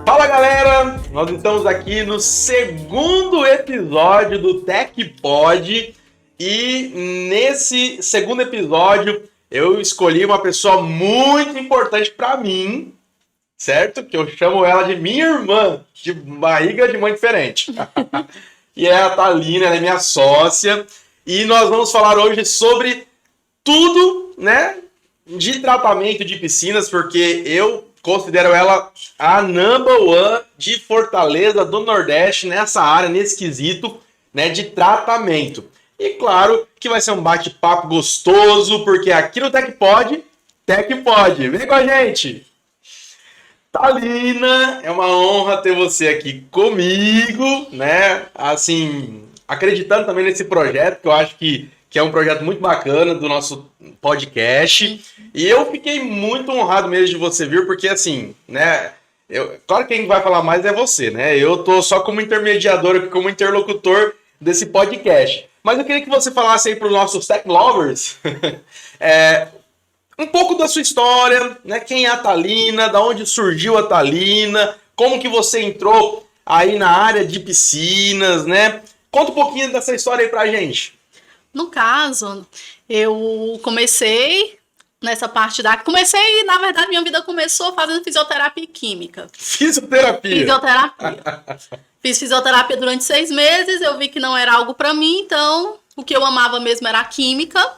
Fala galera, nós estamos aqui no segundo episódio do TechPod e nesse segundo episódio eu escolhi uma pessoa muito importante para mim, certo? Que eu chamo ela de minha irmã, de barriga de mãe diferente. E é a Thalina, ela é minha sócia e nós vamos falar hoje sobre tudo, né, de tratamento de piscinas, porque eu considero ela a number one de Fortaleza do Nordeste nessa área, nesse quesito, né, de tratamento. E claro que vai ser um bate-papo gostoso, porque aqui no TechPod, vem com a gente! Thalina, é uma honra ter você aqui comigo, né, assim, acreditando também nesse projeto, que eu acho que é um projeto muito bacana do nosso podcast. E eu fiquei muito honrado mesmo de você vir, porque assim, né, claro que quem vai falar mais é você, né? Eu tô só como intermediador aqui, como interlocutor desse podcast. Mas eu queria que você falasse aí para os nossos tech lovers um pouco da sua história, né? Quem é a Thalina, da onde surgiu a Thalina, como que você entrou aí na área de piscinas, né? Conta um pouquinho dessa história aí pra gente. No caso, eu comecei nessa parte na verdade, minha vida começou fazendo fisioterapia e química. Fisioterapia. Fiz fisioterapia durante 6 meses, eu vi que não era algo pra mim, então o que eu amava mesmo era a química.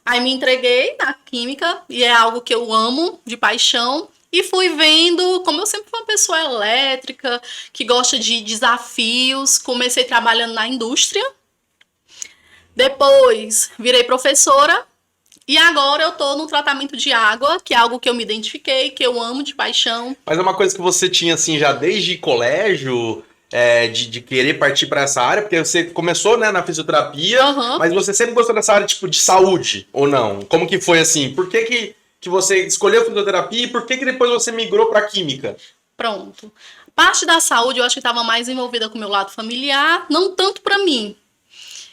Aí me entreguei na química e é algo que eu amo de paixão. E fui vendo, como eu sempre fui uma pessoa elétrica, que gosta de desafios, comecei trabalhando na indústria. Depois virei professora e agora eu tô no tratamento de água, que é algo que eu me identifiquei, que eu amo de paixão. Mas é uma coisa que você tinha assim já desde colégio, de querer partir para essa área, porque você começou, né, na fisioterapia, mas você sempre gostou dessa área tipo de saúde ou não? Como que foi assim? Por que você escolheu a fisioterapia e por que depois você migrou para química? Pronto. Parte da saúde eu acho que estava mais envolvida com o meu lado familiar, não tanto para mim.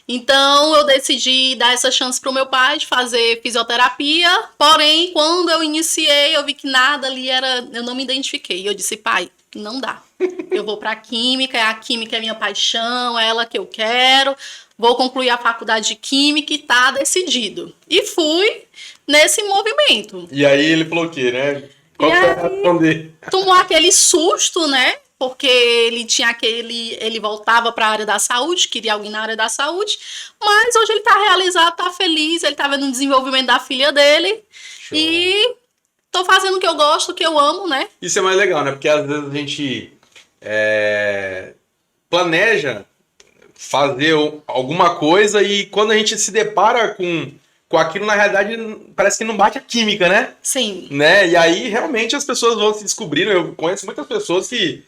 Então, eu decidi dar essa chance para o meu pai de fazer fisioterapia, porém, quando eu iniciei, eu vi que nada ali eu não me identifiquei. Eu disse, pai, não dá. Eu vou para a química é minha paixão, é ela que eu quero, vou concluir a faculdade de química e tá decidido. E fui nesse movimento. E aí ele falou o quê, né? Qual foi a reação dele? Tomou aquele susto, né? Porque ele voltava para a área da saúde, queria alguém na área da saúde, mas hoje ele está realizado, está feliz, ele está vendo o desenvolvimento da filha dele. Show. E tô fazendo o que eu gosto, o que eu amo, né? Isso é mais legal, né? Porque às vezes a gente planeja fazer alguma coisa e quando a gente se depara com aquilo, na realidade, parece que não bate a química, né? Sim. Né? E aí, realmente, as pessoas vão se descobrindo. Eu conheço muitas pessoas que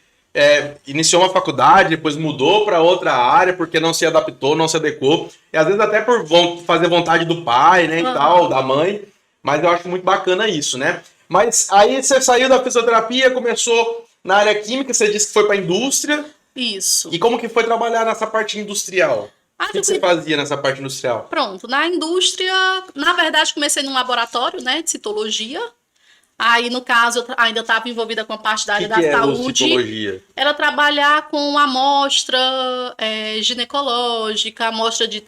iniciou uma faculdade, depois mudou para outra área porque não se adaptou, não se adequou. E às vezes até por fazer vontade do pai, né, e tal, da mãe. Mas eu acho muito bacana isso, né? Mas aí você saiu da fisioterapia, começou na área química, você disse que foi para a indústria. Isso. E como que foi trabalhar nessa parte industrial? O que você fazia nessa parte industrial? Pronto, na indústria, na verdade, comecei num laboratório, né, de citologia. Aí, no caso, eu ainda estava envolvida com a parte da área da saúde. Citologia? Era trabalhar com amostra ginecológica, amostra de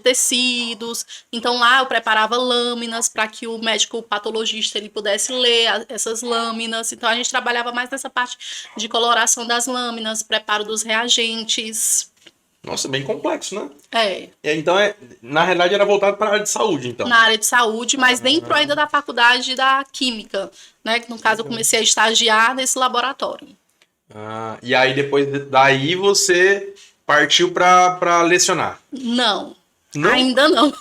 tecidos. Então, lá eu preparava lâminas para que o médico patologista ele pudesse ler essas lâminas. Então, a gente trabalhava mais nessa parte de coloração das lâminas, preparo dos reagentes. Nossa, bem complexo, né? Então, na realidade, era voltado para a área de saúde, então. Na área de saúde, mas dentro ainda da faculdade da química, né? Que no caso eu comecei a estagiar nesse laboratório. E aí depois daí você partiu para lecionar? Não, ainda não.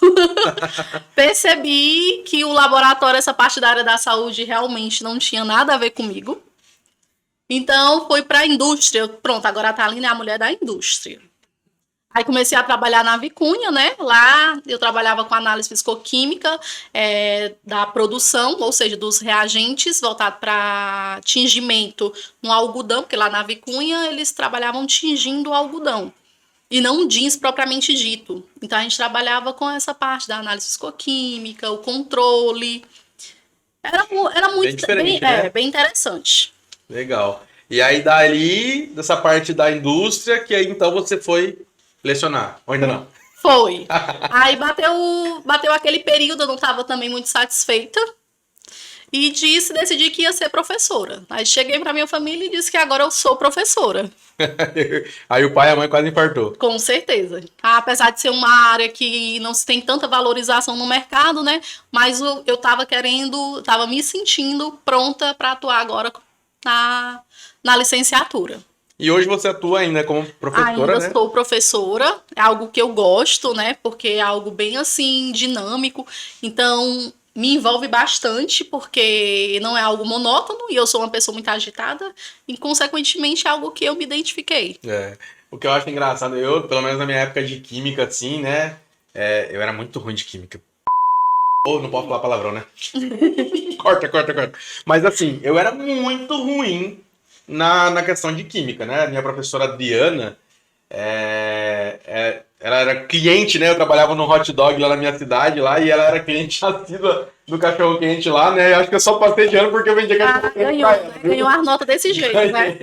Percebi que o laboratório, essa parte da área da saúde, realmente não tinha nada a ver comigo. Então, fui para a indústria. Pronto, agora a Thalina é a mulher da indústria. Aí comecei a trabalhar na Vicunha, né? Lá eu trabalhava com análise fisicoquímica da produção, ou seja, dos reagentes voltado para tingimento no algodão, porque lá na Vicunha eles trabalhavam tingindo o algodão e não jeans propriamente dito. Então a gente trabalhava com essa parte da análise fisicoquímica, o controle. Era Bem muito diferente, né? bem interessante. Legal. E aí dali, dessa parte da indústria, que aí então você foi lecionar. Ou ainda não? Foi. Aí bateu aquele período, eu não estava também muito satisfeita. E decidi que ia ser professora. Aí cheguei para minha família e disse que agora eu sou professora. Aí o pai e a mãe quase infartou. Com certeza. Apesar de ser uma área que não se tem tanta valorização no mercado, né? Mas eu estava estava me sentindo pronta para atuar agora na licenciatura. E hoje você atua ainda como professora, Ainda né? sou professora, é algo que eu gosto, né? Porque é algo bem assim dinâmico. Então, me envolve bastante porque não é algo monótono e eu sou uma pessoa muito agitada e consequentemente é algo que eu me identifiquei. É. O que eu acho engraçado, eu, pelo menos na minha época de química, assim, né? Eu era muito ruim de química. Ou não posso falar palavrão, né? Corta. Mas assim, eu era muito ruim na questão de química, né? Minha professora Adriana, ela era cliente, né? Eu trabalhava no hot dog lá na minha cidade lá e ela era cliente assídua do cachorro quente lá, né? Eu acho que eu só passei de ano porque eu vendia cachorro quente pra ela. Ganhou as notas desse jeito, né?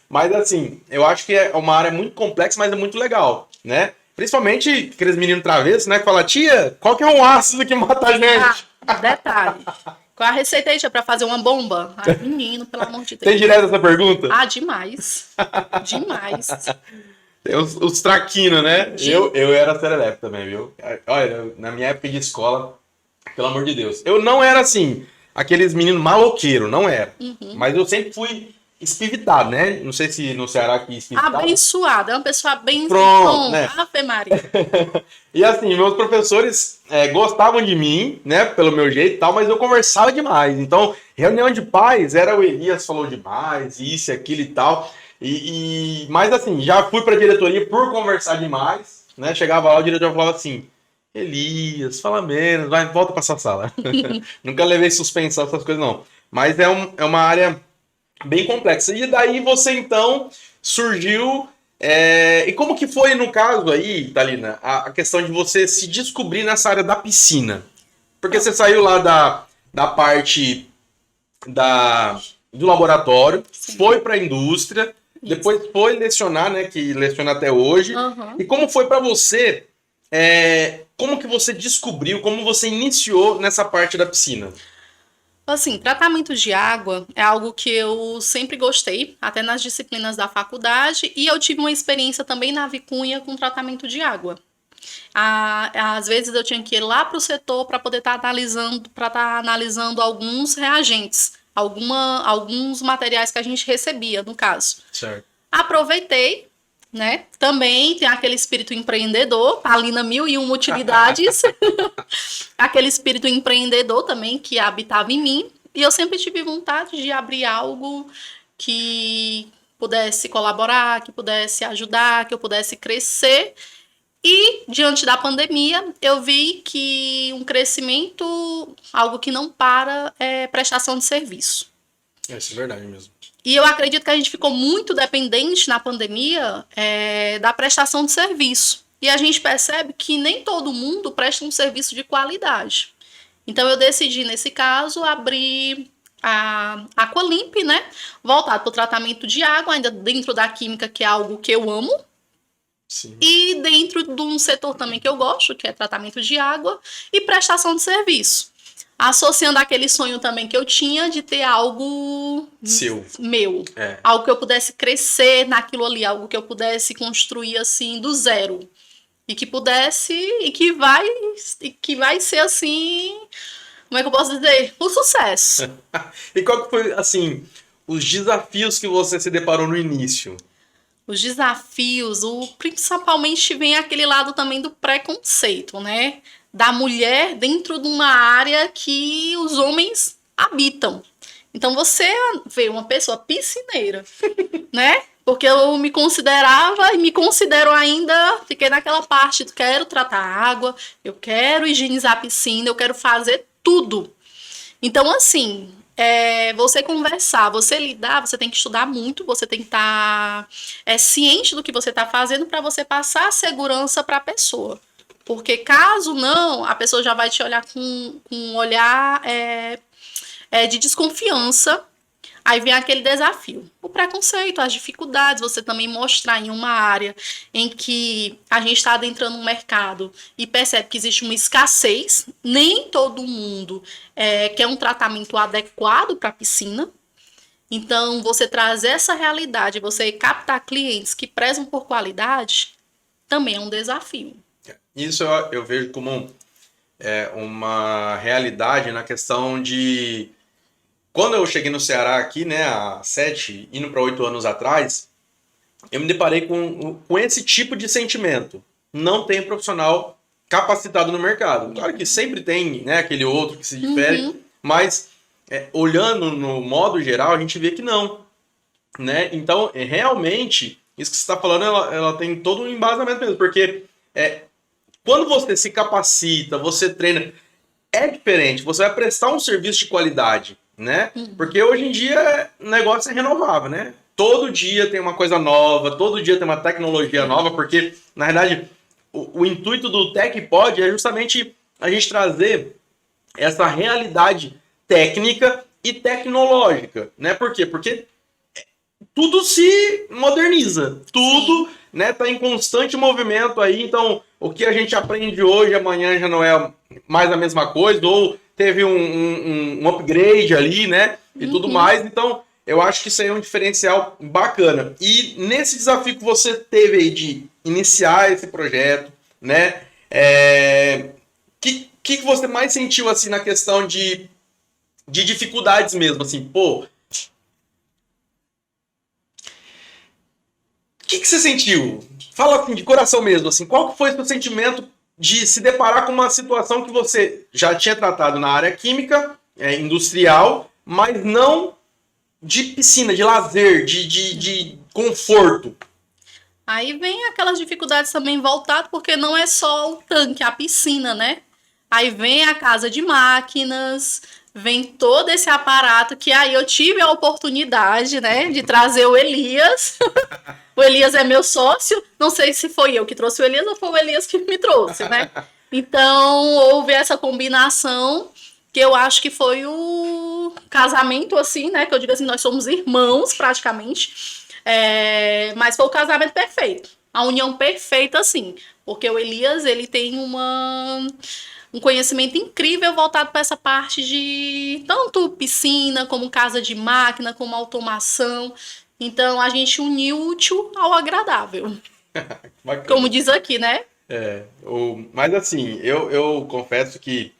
Mas assim, eu acho que é uma área muito complexa, mas é muito legal, né? Principalmente aqueles meninos travessos, né? Que falam, tia, qual que é um ácido que mata a gente? Detalhe. Qual a receita aí, tia, pra fazer uma bomba? Ai, menino, pelo amor de Deus. Tem direto essa pergunta? Demais. Demais. Tem os traquinas, né? Eu era serelepe também, viu? Olha, na minha época de escola, pelo amor de Deus. Eu não era assim, aqueles meninos maloqueiros, não era. Mas eu sempre fui espivitado, né? Não sei se no Ceará aqui espivitado. Abençoada, é uma pessoa abençoada. Pronto, né? Ave Maria. E assim, meus professores gostavam de mim, né? Pelo meu jeito e tal, mas eu conversava demais. Então, reunião de pais, era o Elias falou demais, isso, aquilo e tal. Mas assim, já fui pra diretoria por conversar demais, né? Chegava lá, o diretor falava assim, Elias, fala menos, vai, volta pra sua sala. Nunca levei suspensão, essas coisas não. Mas é uma área bem complexa. E daí você, então, surgiu... E como que foi, no caso aí, Thalina, a questão de você se descobrir nessa área da piscina? Porque você saiu lá da parte do laboratório, Sim. foi para a indústria, depois foi lecionar, né, que leciona até hoje. E como foi para você, como que você descobriu, como você iniciou nessa parte da piscina? Assim, tratamento de água é algo que eu sempre gostei, até nas disciplinas da faculdade, e eu tive uma experiência também na Vicunha com tratamento de água. Às vezes eu tinha que ir lá para o setor para poder estar analisando alguns reagentes, alguns materiais que a gente recebia, no caso. Certo. Aproveitei, né? Também tem aquele espírito empreendedor, Thalina 1001 utilidades. Aquele espírito empreendedor também que habitava em mim. E eu sempre tive vontade de abrir algo que pudesse colaborar, que pudesse ajudar, que eu pudesse crescer. E, diante da pandemia, eu vi que um crescimento, algo que não para, é prestação de serviço. Isso é verdade mesmo. E eu acredito que a gente ficou muito dependente na pandemia da prestação de serviço. E a gente percebe que nem todo mundo presta um serviço de qualidade. Então eu decidi, nesse caso, abrir a Aqualimp, né? Voltado para o tratamento de água, ainda dentro da química, que é algo que eu amo. Sim. E dentro de um setor também que eu gosto, que é tratamento de água e prestação de serviço. Associando aquele sonho também que eu tinha de ter algo meu. Algo que eu pudesse crescer naquilo ali, algo que eu pudesse construir assim do zero. E que pudesse, e que vai ser assim, como é que eu posso dizer? Um sucesso. E qual que foi, assim, os desafios que você se deparou no início? Os desafios, principalmente vem aquele lado também do preconceito, né? Da mulher dentro de uma área que os homens habitam. Então você vê uma pessoa piscineira, né? Porque eu me considerava e me considero ainda, fiquei naquela parte, quero tratar água, eu quero higienizar a piscina, eu quero fazer tudo. Então, assim, você conversar, você lidar, você tem que estudar muito, você tem que estar ciente do que você está fazendo para você passar a segurança para a pessoa. Porque caso não, a pessoa já vai te olhar com um olhar de desconfiança. Aí vem aquele desafio, o preconceito, as dificuldades, você também mostrar em uma área em que a gente está adentrando um mercado e percebe que existe uma escassez, nem todo mundo quer um tratamento adequado para a piscina. Então, você trazer essa realidade, você captar clientes que prezam por qualidade, também é um desafio. Isso eu vejo como uma realidade na questão de... Quando eu cheguei no Ceará aqui, né, há 7, indo para 8 anos atrás, eu me deparei com esse tipo de sentimento. Não tem profissional capacitado no mercado. Claro que sempre tem, né, aquele outro que se difere, mas olhando no modo geral, a gente vê que não. Né? Então, realmente, isso que você está falando, ela tem todo um embasamento mesmo, porque quando você se capacita, você treina, é diferente, você vai prestar um serviço de qualidade, né? Porque hoje em dia o negócio é renovável, né? Todo dia tem uma coisa nova, todo dia tem uma tecnologia nova, porque, na verdade, o intuito do TecPod é justamente a gente trazer essa realidade técnica e tecnológica, né? Por quê? Porque tudo se moderniza, tudo, né, tá em constante movimento aí, então o que a gente aprende hoje, amanhã já não é mais a mesma coisa, ou teve um upgrade ali, né, e tudo mais, então eu acho que isso aí é um diferencial bacana. E nesse desafio que você teve aí de iniciar esse projeto, né, que você mais sentiu, assim, na questão de dificuldades mesmo, assim, pô, o que você sentiu? Fala assim, de coração mesmo, assim, qual foi o seu sentimento de se deparar com uma situação que você já tinha tratado na área química, industrial, mas não de piscina, de lazer, de conforto? Aí vem aquelas dificuldades também voltadas, porque não é só o tanque, a piscina, né? Aí vem a casa de máquinas, vem todo esse aparato que aí eu tive a oportunidade, né, de trazer o Elias. O Elias é meu sócio, não sei se foi eu que trouxe o Elias ou foi o Elias que me trouxe, né? Então, houve essa combinação que eu acho que foi o casamento, assim, né? Que eu digo assim, nós somos irmãos, praticamente. Mas foi o casamento perfeito. A união perfeita, assim. Porque o Elias, ele tem um conhecimento incrível voltado para essa parte de tanto piscina, como casa de máquina, como automação. Então, a gente uniu o útil ao agradável. Como diz aqui, né? Mas assim, eu confesso que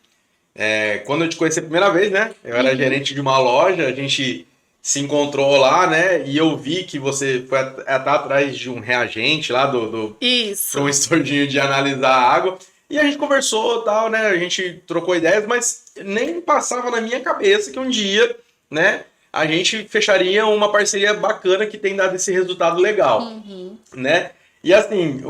quando eu te conheci a primeira vez, né? Eu era gerente de uma loja, a gente se encontrou lá, né? E eu vi que você foi até atrás de um reagente lá Isso. para um estordinho de analisar a água. E a gente conversou e tal, né? A gente trocou ideias, mas nem passava na minha cabeça que um dia, né? A gente fecharia uma parceria bacana que tem dado esse resultado legal, né? E assim,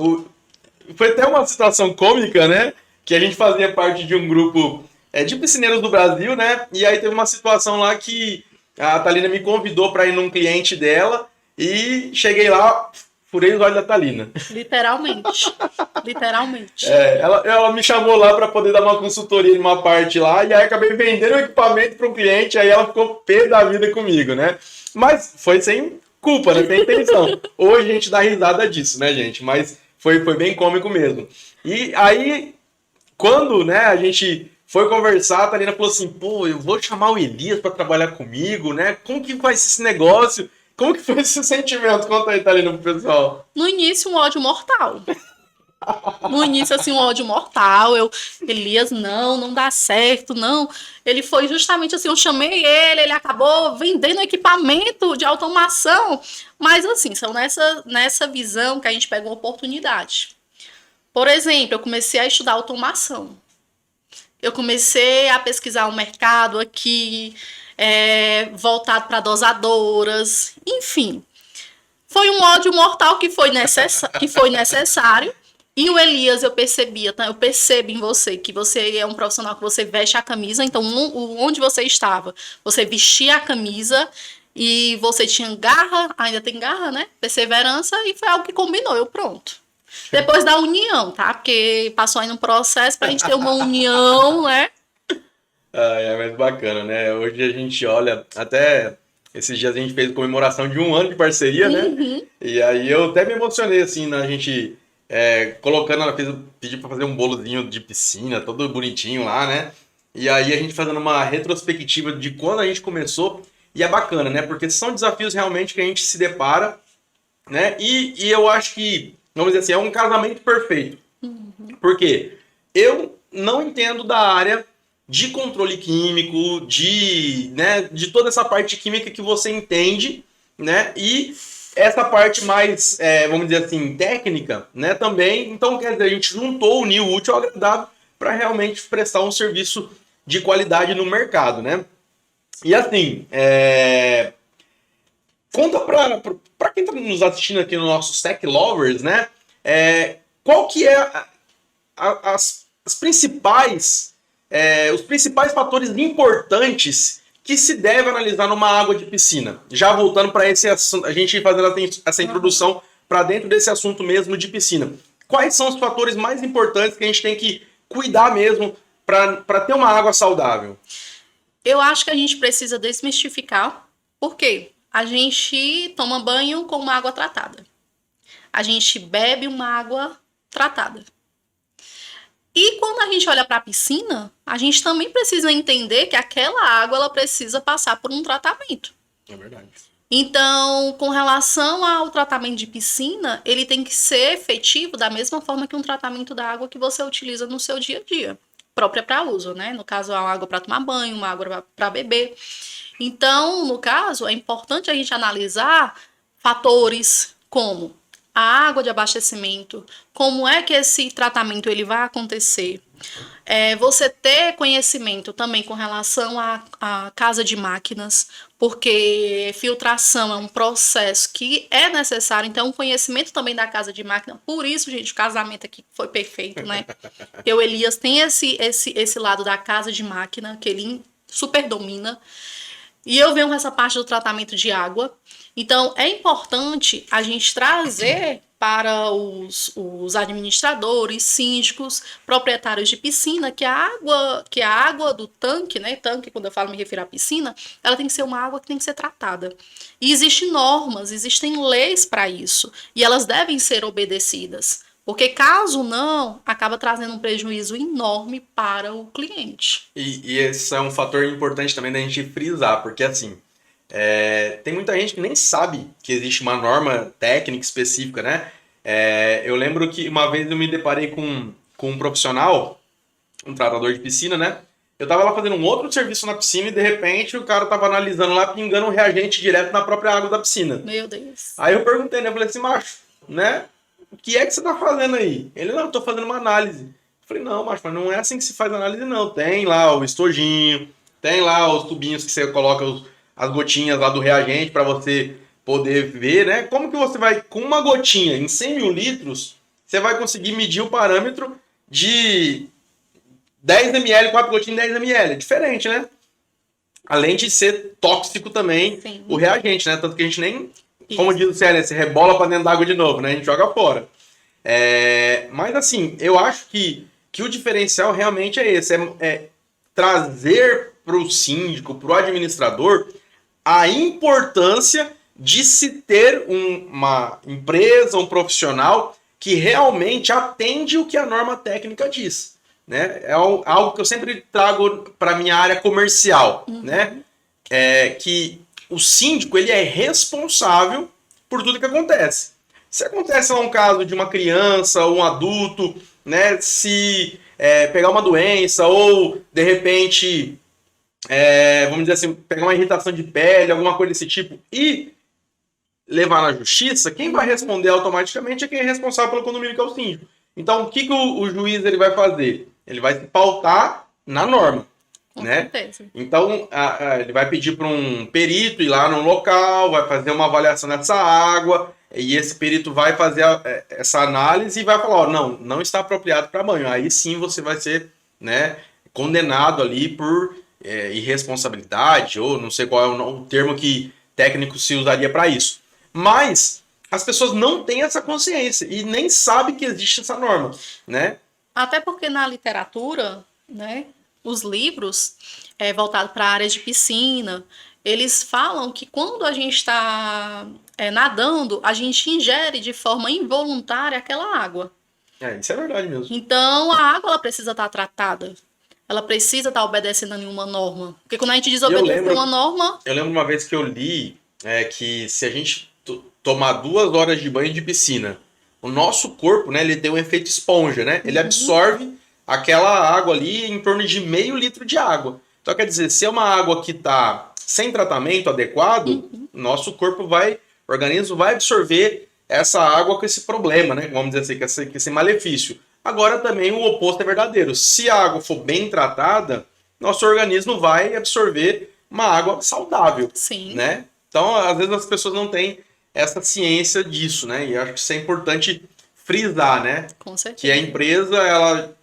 foi até uma situação cômica, né? Que a gente fazia parte de um grupo de piscineiros do Brasil, né? E aí teve uma situação lá que a Thalina me convidou para ir num cliente dela e cheguei lá, furei os olhos da Thalina. Literalmente. Literalmente. Ela me chamou lá para poder dar uma consultoria em uma parte lá, e aí acabei vendendo o equipamento para um cliente, aí ela ficou pé da vida comigo, né? Mas foi sem culpa, né? Sem intenção. Hoje a gente dá risada disso, né, gente? Mas foi bem cômico mesmo. E aí, quando, né, a gente foi conversar, a Thalina falou assim, pô, eu vou chamar o Elias para trabalhar comigo, né? Como que vai ser esse negócio? Como que foi esse sentimento? Conta aí, Thalina, pro pessoal. No início, um ódio mortal. No início, assim, um ódio mortal. Elias, não dá certo, não. Ele foi justamente assim, eu chamei ele acabou vendendo equipamento de automação. Mas, assim, são nessa visão que a gente pega uma oportunidade. Por exemplo, eu comecei a estudar automação. Eu comecei a pesquisar o mercado aqui, voltado para dosadoras, enfim. Foi um ódio mortal que foi necessário. E o Elias, eu percebo em você que você é um profissional que você veste a camisa. Então, onde você estava, você vestia a camisa e você tinha garra, ainda tem garra, né? Perseverança, e foi algo que combinou, pronto. Depois da união, tá? Porque passou aí um processo pra gente ter uma união, né? É mais bacana, né? Hoje a gente olha, até esses dias a gente fez comemoração de 1 ano de parceria, né? Uhum. E aí eu até me emocionei, assim, na gente colocando, ela pediu pra fazer um bolozinho de piscina, todo bonitinho lá, né? E aí a gente fazendo uma retrospectiva de quando a gente começou, e é bacana, né? Porque são desafios realmente que a gente se depara, né? E eu acho que, vamos dizer assim, é um casamento perfeito. Por quê? Eu não entendo da área de controle químico, de toda essa parte química que você entende, né? E essa parte mais, vamos dizer assim, técnica, né? Também. Então, quer dizer, a gente juntou, uniu o útil ao agradável para realmente prestar um serviço de qualidade no mercado, né? E assim, conta para quem está nos assistindo aqui nos nossos Tech Lovers, né? Qual que é as principais, os principais fatores importantes que se deve analisar numa água de piscina? Já voltando para esse assunto, a gente fazendo essa introdução para dentro desse assunto mesmo de piscina. Quais são os fatores mais importantes que a gente tem que cuidar mesmo para ter uma água saudável? Eu acho que a gente precisa desmistificar. Por quê? A gente toma banho com uma água tratada. A gente bebe uma água tratada. E quando a gente olha para a piscina, a gente também precisa entender que aquela água ela precisa passar por um tratamento. É verdade. Então, com relação ao tratamento de piscina, ele tem que ser efetivo da mesma forma que um tratamento da água que você utiliza no seu dia a dia, própria para uso, né? No caso, uma água para tomar banho, uma água para beber. Então, no caso, é importante a gente analisar fatores como a água de abastecimento, como é que esse tratamento ele vai acontecer. Você ter conhecimento também com relação à casa de máquinas, porque filtração é um processo que é necessário, então o conhecimento também da casa de máquina, por isso, gente, o casamento aqui foi perfeito, né? Porque o Elias tem esse lado da casa de máquina, que ele super domina, e eu venho com essa parte do tratamento de água. Então, é importante a gente trazer para os administradores, síndicos, proprietários de piscina, que a água do tanque, né? Tanque, quando eu falo, me refiro à piscina, ela tem que ser uma água que tem que ser tratada. E existem normas, existem leis para isso. E elas devem ser obedecidas. Porque caso não, acaba trazendo um prejuízo enorme para o cliente. E esse é um fator importante também da gente frisar, porque assim, tem muita gente que nem sabe que existe uma norma técnica específica, né? Eu lembro que uma vez eu me deparei com um profissional, um tratador de piscina, né? Eu tava lá fazendo um outro serviço na piscina e de repente o cara tava analisando lá, pingando um reagente direto na própria água da piscina. Meu Deus. Aí eu perguntei, né? Eu falei assim, macho, né? O que é que você tá fazendo aí? Ele, não, eu tô fazendo uma análise. Eu falei, não, macho, mas não é assim que se faz análise, não. Tem lá o estojinho, tem lá os tubinhos que você coloca as gotinhas lá do reagente para você poder ver, né? Como que você vai, com uma gotinha em 100 mil litros, você vai conseguir medir o parâmetro de 10 ml, 4 gotinhas em 10 ml. É diferente, né? Além de ser tóxico também. Sim. O reagente, né? Tanto que a gente nem, como diz o CLS, rebola para dentro d'água de novo, né? A gente joga fora. Mas assim, eu acho que o diferencial realmente é esse, trazer para o síndico, para o administrador, a importância de se ter uma empresa, um profissional que realmente atende o que a norma técnica diz. Né? É algo que eu sempre trago para a minha área comercial. Né? Que o síndico ele é responsável por tudo que acontece. Se acontece lá um caso de uma criança ou um adulto, né, se pegar uma doença ou, de repente, vamos dizer assim, pegar uma irritação de pele, alguma coisa desse tipo, e levar na justiça, quem vai responder automaticamente é quem é responsável pelo condomínio, que é o síndico. Então, o que o juiz ele vai fazer? Ele vai se pautar na norma. Com né? certeza. Então, ele vai pedir para um perito ir lá no local, vai fazer uma avaliação dessa água, e esse perito vai fazer essa análise e vai falar, ó, não está apropriado para banho. Aí sim você vai ser, né, condenado ali por irresponsabilidade, ou não sei qual é o termo que técnico se usaria para isso. Mas as pessoas não têm essa consciência e nem sabem que existe essa norma, né? Até porque na literatura, né, os livros voltados para a área de piscina, eles falam que quando a gente está nadando, a gente ingere de forma involuntária aquela água. Isso é verdade mesmo. Então, a água ela precisa estar tratada. Ela precisa estar obedecendo a nenhuma norma. Porque quando a gente desobedece uma norma... Eu lembro uma vez que eu li que se a gente tomar 2 horas de banho de piscina, o nosso corpo, né, ele tem um efeito esponja, né? Ele absorve aquela água ali em torno de meio litro de água. Então, quer dizer, se é uma água que está sem tratamento adequado, nosso corpo o organismo vai absorver essa água com esse problema, né? Vamos dizer assim, com esse malefício. Agora também o oposto é verdadeiro. Se a água for bem tratada, nosso organismo vai absorver uma água saudável. Sim. Né? Então, às vezes as pessoas não têm essa ciência disso, né? E acho que isso é importante frisar, né? Com certeza. Que a empresa, ela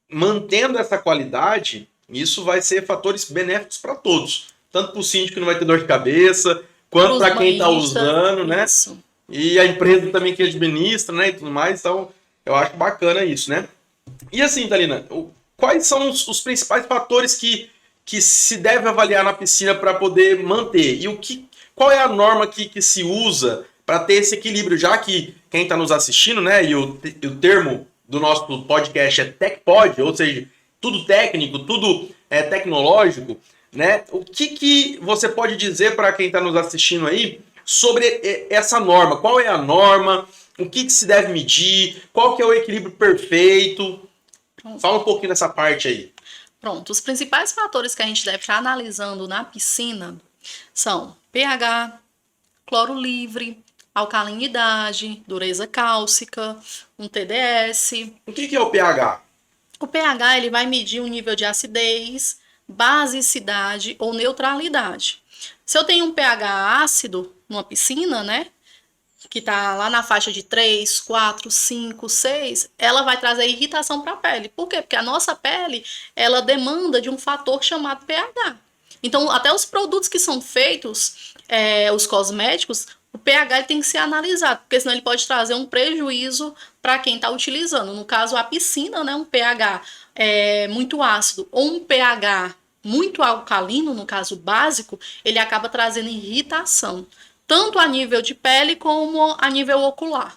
mantendo essa qualidade, isso vai ser fatores benéficos para todos. Tanto para o síndico que não vai ter dor de cabeça, quanto para quem está usando, né? Isso. E a empresa também que administra, né? E tudo mais. Então, eu acho bacana isso, né? E assim, Thalina, quais são os principais fatores que se deve avaliar na piscina para poder manter? E qual é a norma que se usa para ter esse equilíbrio? Já que quem está nos assistindo, né? E o termo do nosso podcast é TechPod, ou seja, tudo técnico, tudo tecnológico, né? O que você pode dizer para quem está nos assistindo aí sobre essa norma? Qual é a norma? O que se deve medir? Qual que é o equilíbrio perfeito? Pronto. Fala um pouquinho dessa parte aí. Pronto, os principais fatores que a gente deve estar analisando na piscina são pH, cloro livre, alcalinidade, dureza cálcica, um TDS. O que é o pH? O pH ele vai medir o nível de acidez, basicidade ou neutralidade. Se eu tenho um pH ácido numa piscina, né, que está lá na faixa de 3, 4, 5, 6, ela vai trazer irritação para a pele. Por quê? Porque a nossa pele, ela demanda de um fator chamado pH. Então, até os produtos que são feitos, os cosméticos, o pH tem que ser analisado, porque senão ele pode trazer um prejuízo para quem está utilizando. No caso, a piscina, né, um pH muito ácido ou um pH muito alcalino, no caso básico, ele acaba trazendo irritação, tanto a nível de pele como a nível ocular.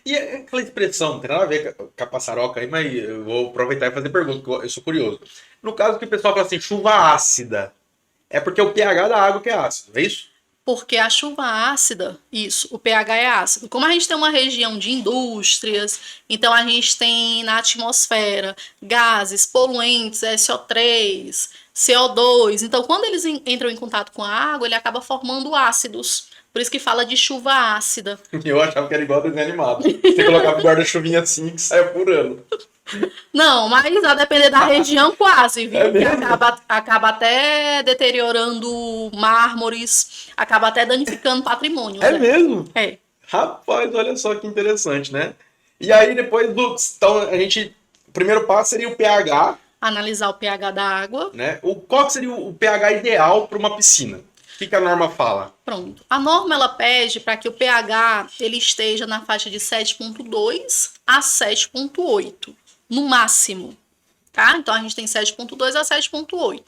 E aquela expressão, não tem nada a ver com a passaroca aí, mas eu vou aproveitar e fazer pergunta, porque eu sou curioso. No caso que o pessoal fala assim, chuva ácida, é porque o pH da água que é ácido, é isso? Porque a chuva ácida, isso, o pH é ácido. Como a gente tem uma região de indústrias, então a gente tem na atmosfera gases, poluentes, SO3, CO2. Então, quando eles entram em contato com a água, ele acaba formando ácidos. Por isso que fala de chuva ácida. Eu achava que era igual a desenho animado. Você colocava o guarda-chuvinha assim que saia furando. Não, mas a depender da região, quase, viu? Que acaba até deteriorando mármores, acaba até danificando patrimônio. É mesmo? É. Rapaz, olha só que interessante, né? E aí, depois então, o primeiro passo seria o pH. Analisar o pH da água. Né? Qual que seria o pH ideal para uma piscina? O que a norma fala? Pronto. A norma, ela pede para que o pH ele esteja na faixa de 7,2 a 7,8. No máximo, tá? Então, a gente tem 7,2 a 7,8.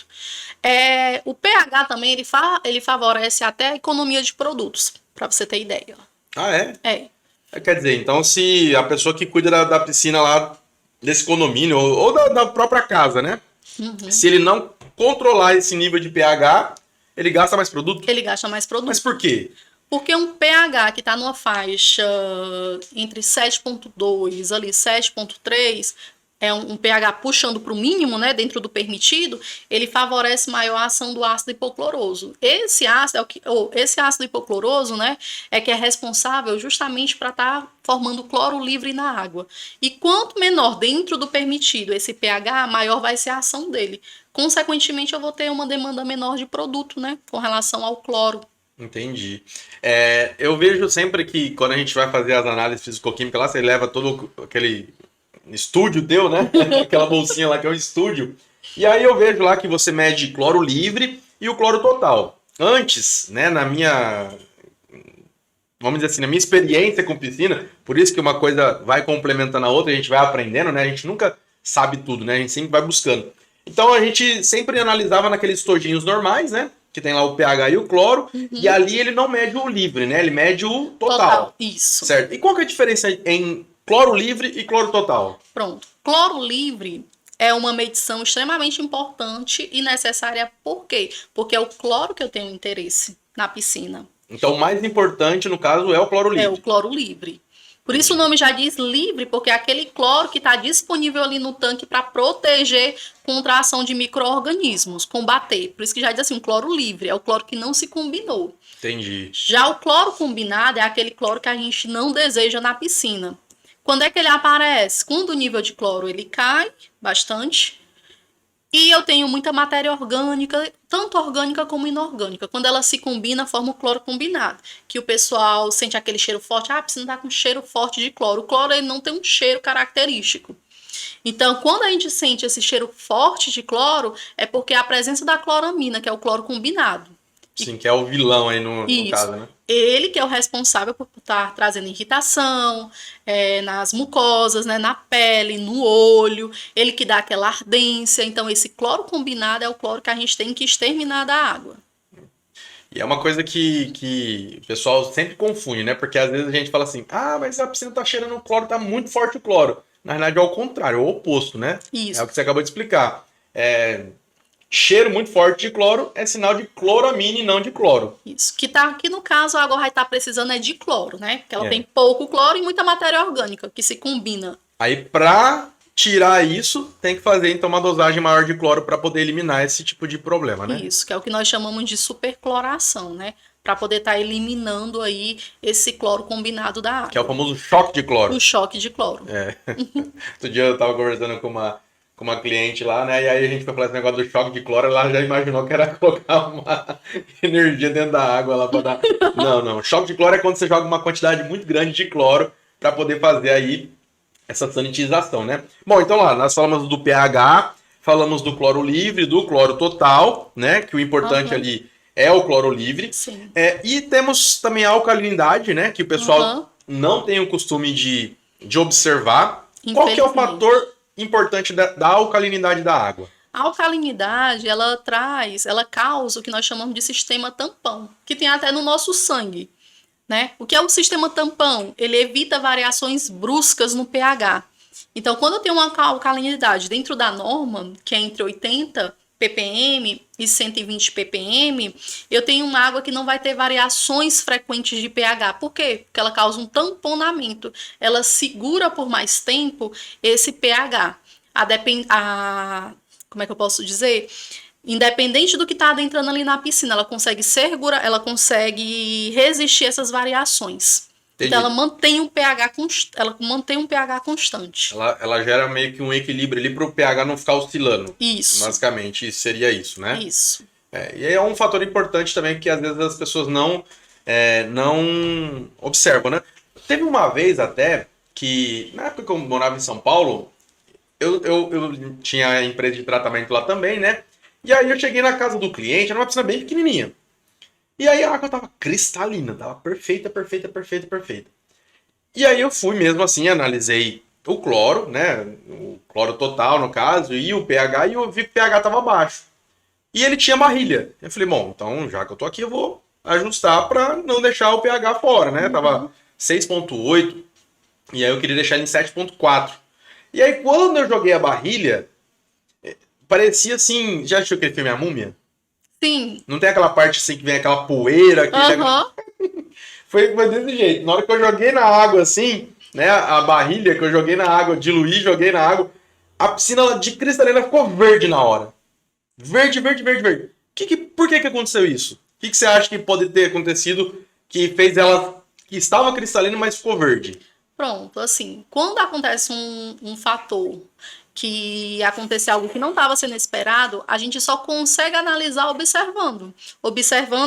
O pH também, ele favorece até a economia de produtos, para você ter ideia. Ah, é? É. Quer dizer, então, se a pessoa que cuida da piscina lá, desse condomínio, ou da própria casa, né? Uhum. Se ele não controlar esse nível de pH, ele gasta mais produto? Ele gasta mais produto. Mas por quê? Porque um pH que está numa faixa entre 7,2 ali 7,3 é um pH puxando para o mínimo, né, dentro do permitido, ele favorece maior a ação do ácido hipocloroso. Esse ácido hipocloroso, né, é que é responsável justamente para estar formando cloro livre na água. E quanto menor dentro do permitido esse pH, maior vai ser a ação dele. Consequentemente, eu vou ter uma demanda menor de produto, né, com relação ao cloro. Entendi. Eu vejo sempre que quando a gente vai fazer as análises físico-químicas lá, você leva todo aquele estúdio teu, né? Aquela bolsinha lá que é um estúdio. E aí eu vejo lá que você mede cloro livre e o cloro total. Antes, né, vamos dizer assim, na minha experiência com piscina, por isso que uma coisa vai complementando a outra, a gente vai aprendendo, né? A gente nunca sabe tudo, né? A gente sempre vai buscando. Então a gente sempre analisava naqueles tojinhos normais, né? Que tem lá o pH e o cloro. E ali ele não mede o livre, né? Ele mede o total. Isso. Certo. E qual que é a diferença em cloro livre e cloro total? Pronto. Cloro livre é uma medição extremamente importante e necessária. Por quê? Porque é o cloro que eu tenho interesse na piscina. Então o mais importante, no caso, é o cloro livre. É o cloro livre. Por isso o nome já diz livre, porque é aquele cloro que está disponível ali no tanque para proteger contra a ação de micro-organismos, combater. Por isso que já diz assim, um cloro livre, é o cloro que não se combinou. Entendi. Já o cloro combinado é aquele cloro que a gente não deseja na piscina. Quando é que ele aparece? Quando o nível de cloro ele cai bastante e eu tenho muita matéria orgânica, tanto orgânica como inorgânica. Quando ela se combina, forma o cloro combinado. Que o pessoal sente aquele cheiro forte. Ah, a piscina está com cheiro forte de cloro. O cloro ele não tem um cheiro característico. Então, quando a gente sente esse cheiro forte de cloro, é porque é a presença da cloramina, que é o cloro combinado. Sim, que é o vilão aí no caso, né? Ele que é o responsável por estar trazendo irritação nas mucosas, né, na pele, no olho. Ele que dá aquela ardência. Então, esse cloro combinado é o cloro que a gente tem que exterminar da água. E é uma coisa que o pessoal sempre confunde, né? Porque às vezes a gente fala assim, ah, mas a piscina tá cheirando o cloro, tá muito forte o cloro. Na verdade é o contrário, é o oposto, né? Isso. É o que você acabou de explicar. Cheiro muito forte de cloro é sinal de cloramina e não de cloro. Isso. Que tá aqui no caso, a água vai estar precisando é de cloro, né? Porque ela tem pouco cloro e muita matéria orgânica que se combina. Aí, pra tirar isso, tem que fazer então uma dosagem maior de cloro para poder eliminar esse tipo de problema, né? Isso, que é o que nós chamamos de supercloração, né? Para poder estar eliminando aí esse cloro combinado da água. Que é o famoso choque de cloro. O choque de cloro. Outro dia eu tava conversando com uma cliente lá, né? E aí a gente foi falar esse negócio do choque de cloro, ela já imaginou que era colocar uma energia dentro da água lá para dar. Não. Choque de cloro é quando você joga uma quantidade muito grande de cloro para poder fazer aí essa sanitização, né? Bom, então lá, nós falamos do pH, falamos do cloro livre, do cloro total, né? Que o importante ali é o cloro livre. Sim. E temos também a alcalinidade, né? Que o pessoal não tem o costume de observar. Qual que é o fator importante da alcalinidade da água? A alcalinidade, ela causa o que nós chamamos de sistema tampão, que tem até no nosso sangue, né? O que é o sistema tampão? Ele evita variações bruscas no pH. Então, quando eu tenho uma alcalinidade dentro da norma, que é entre 80 ppm e 120 ppm, eu tenho uma água que não vai ter variações frequentes de pH. Por quê? Porque ela causa um tamponamento. Ela segura por mais tempo esse pH. Como é que eu posso dizer? Independente do que está adentrando ali na piscina, ela consegue segurar, ela consegue resistir a essas variações. Entendi. Então ela mantém um pH constante. Ela gera meio que um equilíbrio ali para o pH não ficar oscilando. Isso. Basicamente, seria isso, né? Isso. E é um fator importante também que às vezes as pessoas não observam, né? Teve uma vez até que, na época que eu morava em São Paulo, eu tinha empresa de tratamento lá também, né? E aí eu cheguei na casa do cliente, era uma piscina bem pequenininha. E aí a água tava cristalina, tava perfeita. E aí eu fui mesmo assim, analisei o cloro, né? O cloro total, no caso, e o pH, e eu vi que o pH tava baixo. E ele tinha barrilha. Eu falei, bom, então já que eu tô aqui, eu vou ajustar para não deixar o pH fora, né? Tava 6,8, e aí eu queria deixar ele em 7,4. E aí quando eu joguei a barrilha, parecia assim, já assistiu aquele filme A Múmia? Sim. Não tem aquela parte assim que vem aquela poeira? Foi desse jeito. Na hora que eu joguei na água assim, né, a barrilha que eu joguei na água, diluí, joguei na água, a piscina de cristalina ficou verde na hora. Verde. Por que aconteceu isso? O que você acha que pode ter acontecido que fez ela, que estava cristalina, mas ficou verde? Pronto, assim, quando acontece um fator que acontece algo que não estava sendo esperado, a gente só consegue analisar observando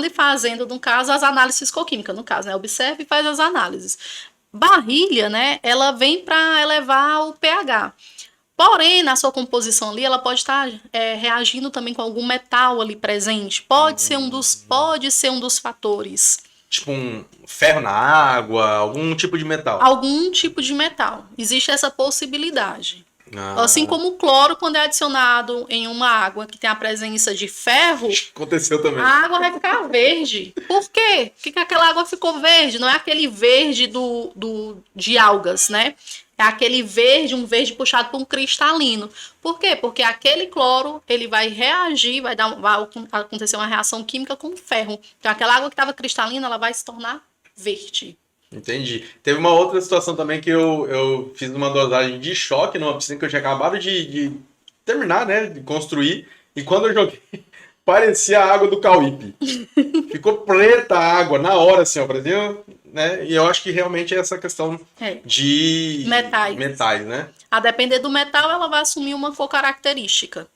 e fazendo, no caso, as análises físico-químicas, no caso, né? Observa e faz as análises. Barrilha, né? Ela vem para elevar o pH. Porém, na sua composição ali, ela pode estar reagindo também com algum metal ali presente. Pode ser um dos fatores. Tipo um ferro na água, algum tipo de metal. Algum tipo de metal. Existe essa possibilidade. Assim como o cloro, quando é adicionado em uma água que tem a presença de ferro, Aconteceu também. a água vai ficar verde. Por quê? Por que aquela água ficou verde? Não é aquele verde de algas, né? É aquele verde, um verde puxado por um cristalino. Por quê? Porque aquele cloro, ele vai reagir, vai acontecer uma reação química com o ferro. Então, aquela água que estava cristalina, ela vai se tornar verde. Entendi. Teve uma outra situação também que eu fiz uma dosagem de choque numa piscina que eu tinha acabado de terminar, né? De construir. E quando eu joguei, parecia a água do Cauípe. Ficou preta a água na hora, assim, ó. Parecia, né? E eu acho que realmente é essa questão de metais, né? A depender do metal, ela vai assumir uma cor característica.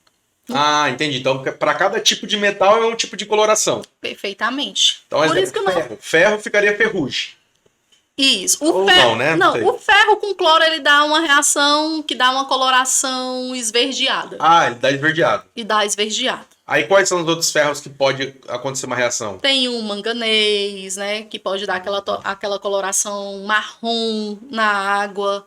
Ah, entendi. Então, para cada tipo de metal é um tipo de coloração. Perfeitamente. Então, Por exemplo, isso que não... ferro ficaria ferrugem. Isso. Ou ferro, não, né? Não, o ferro com cloro ele dá uma reação que dá uma coloração esverdeada. Ah, ele dá esverdeado. E dá esverdeado. Aí quais são os outros ferros que pode acontecer uma reação? Tem o manganês, né? Que pode dar aquela coloração marrom na água.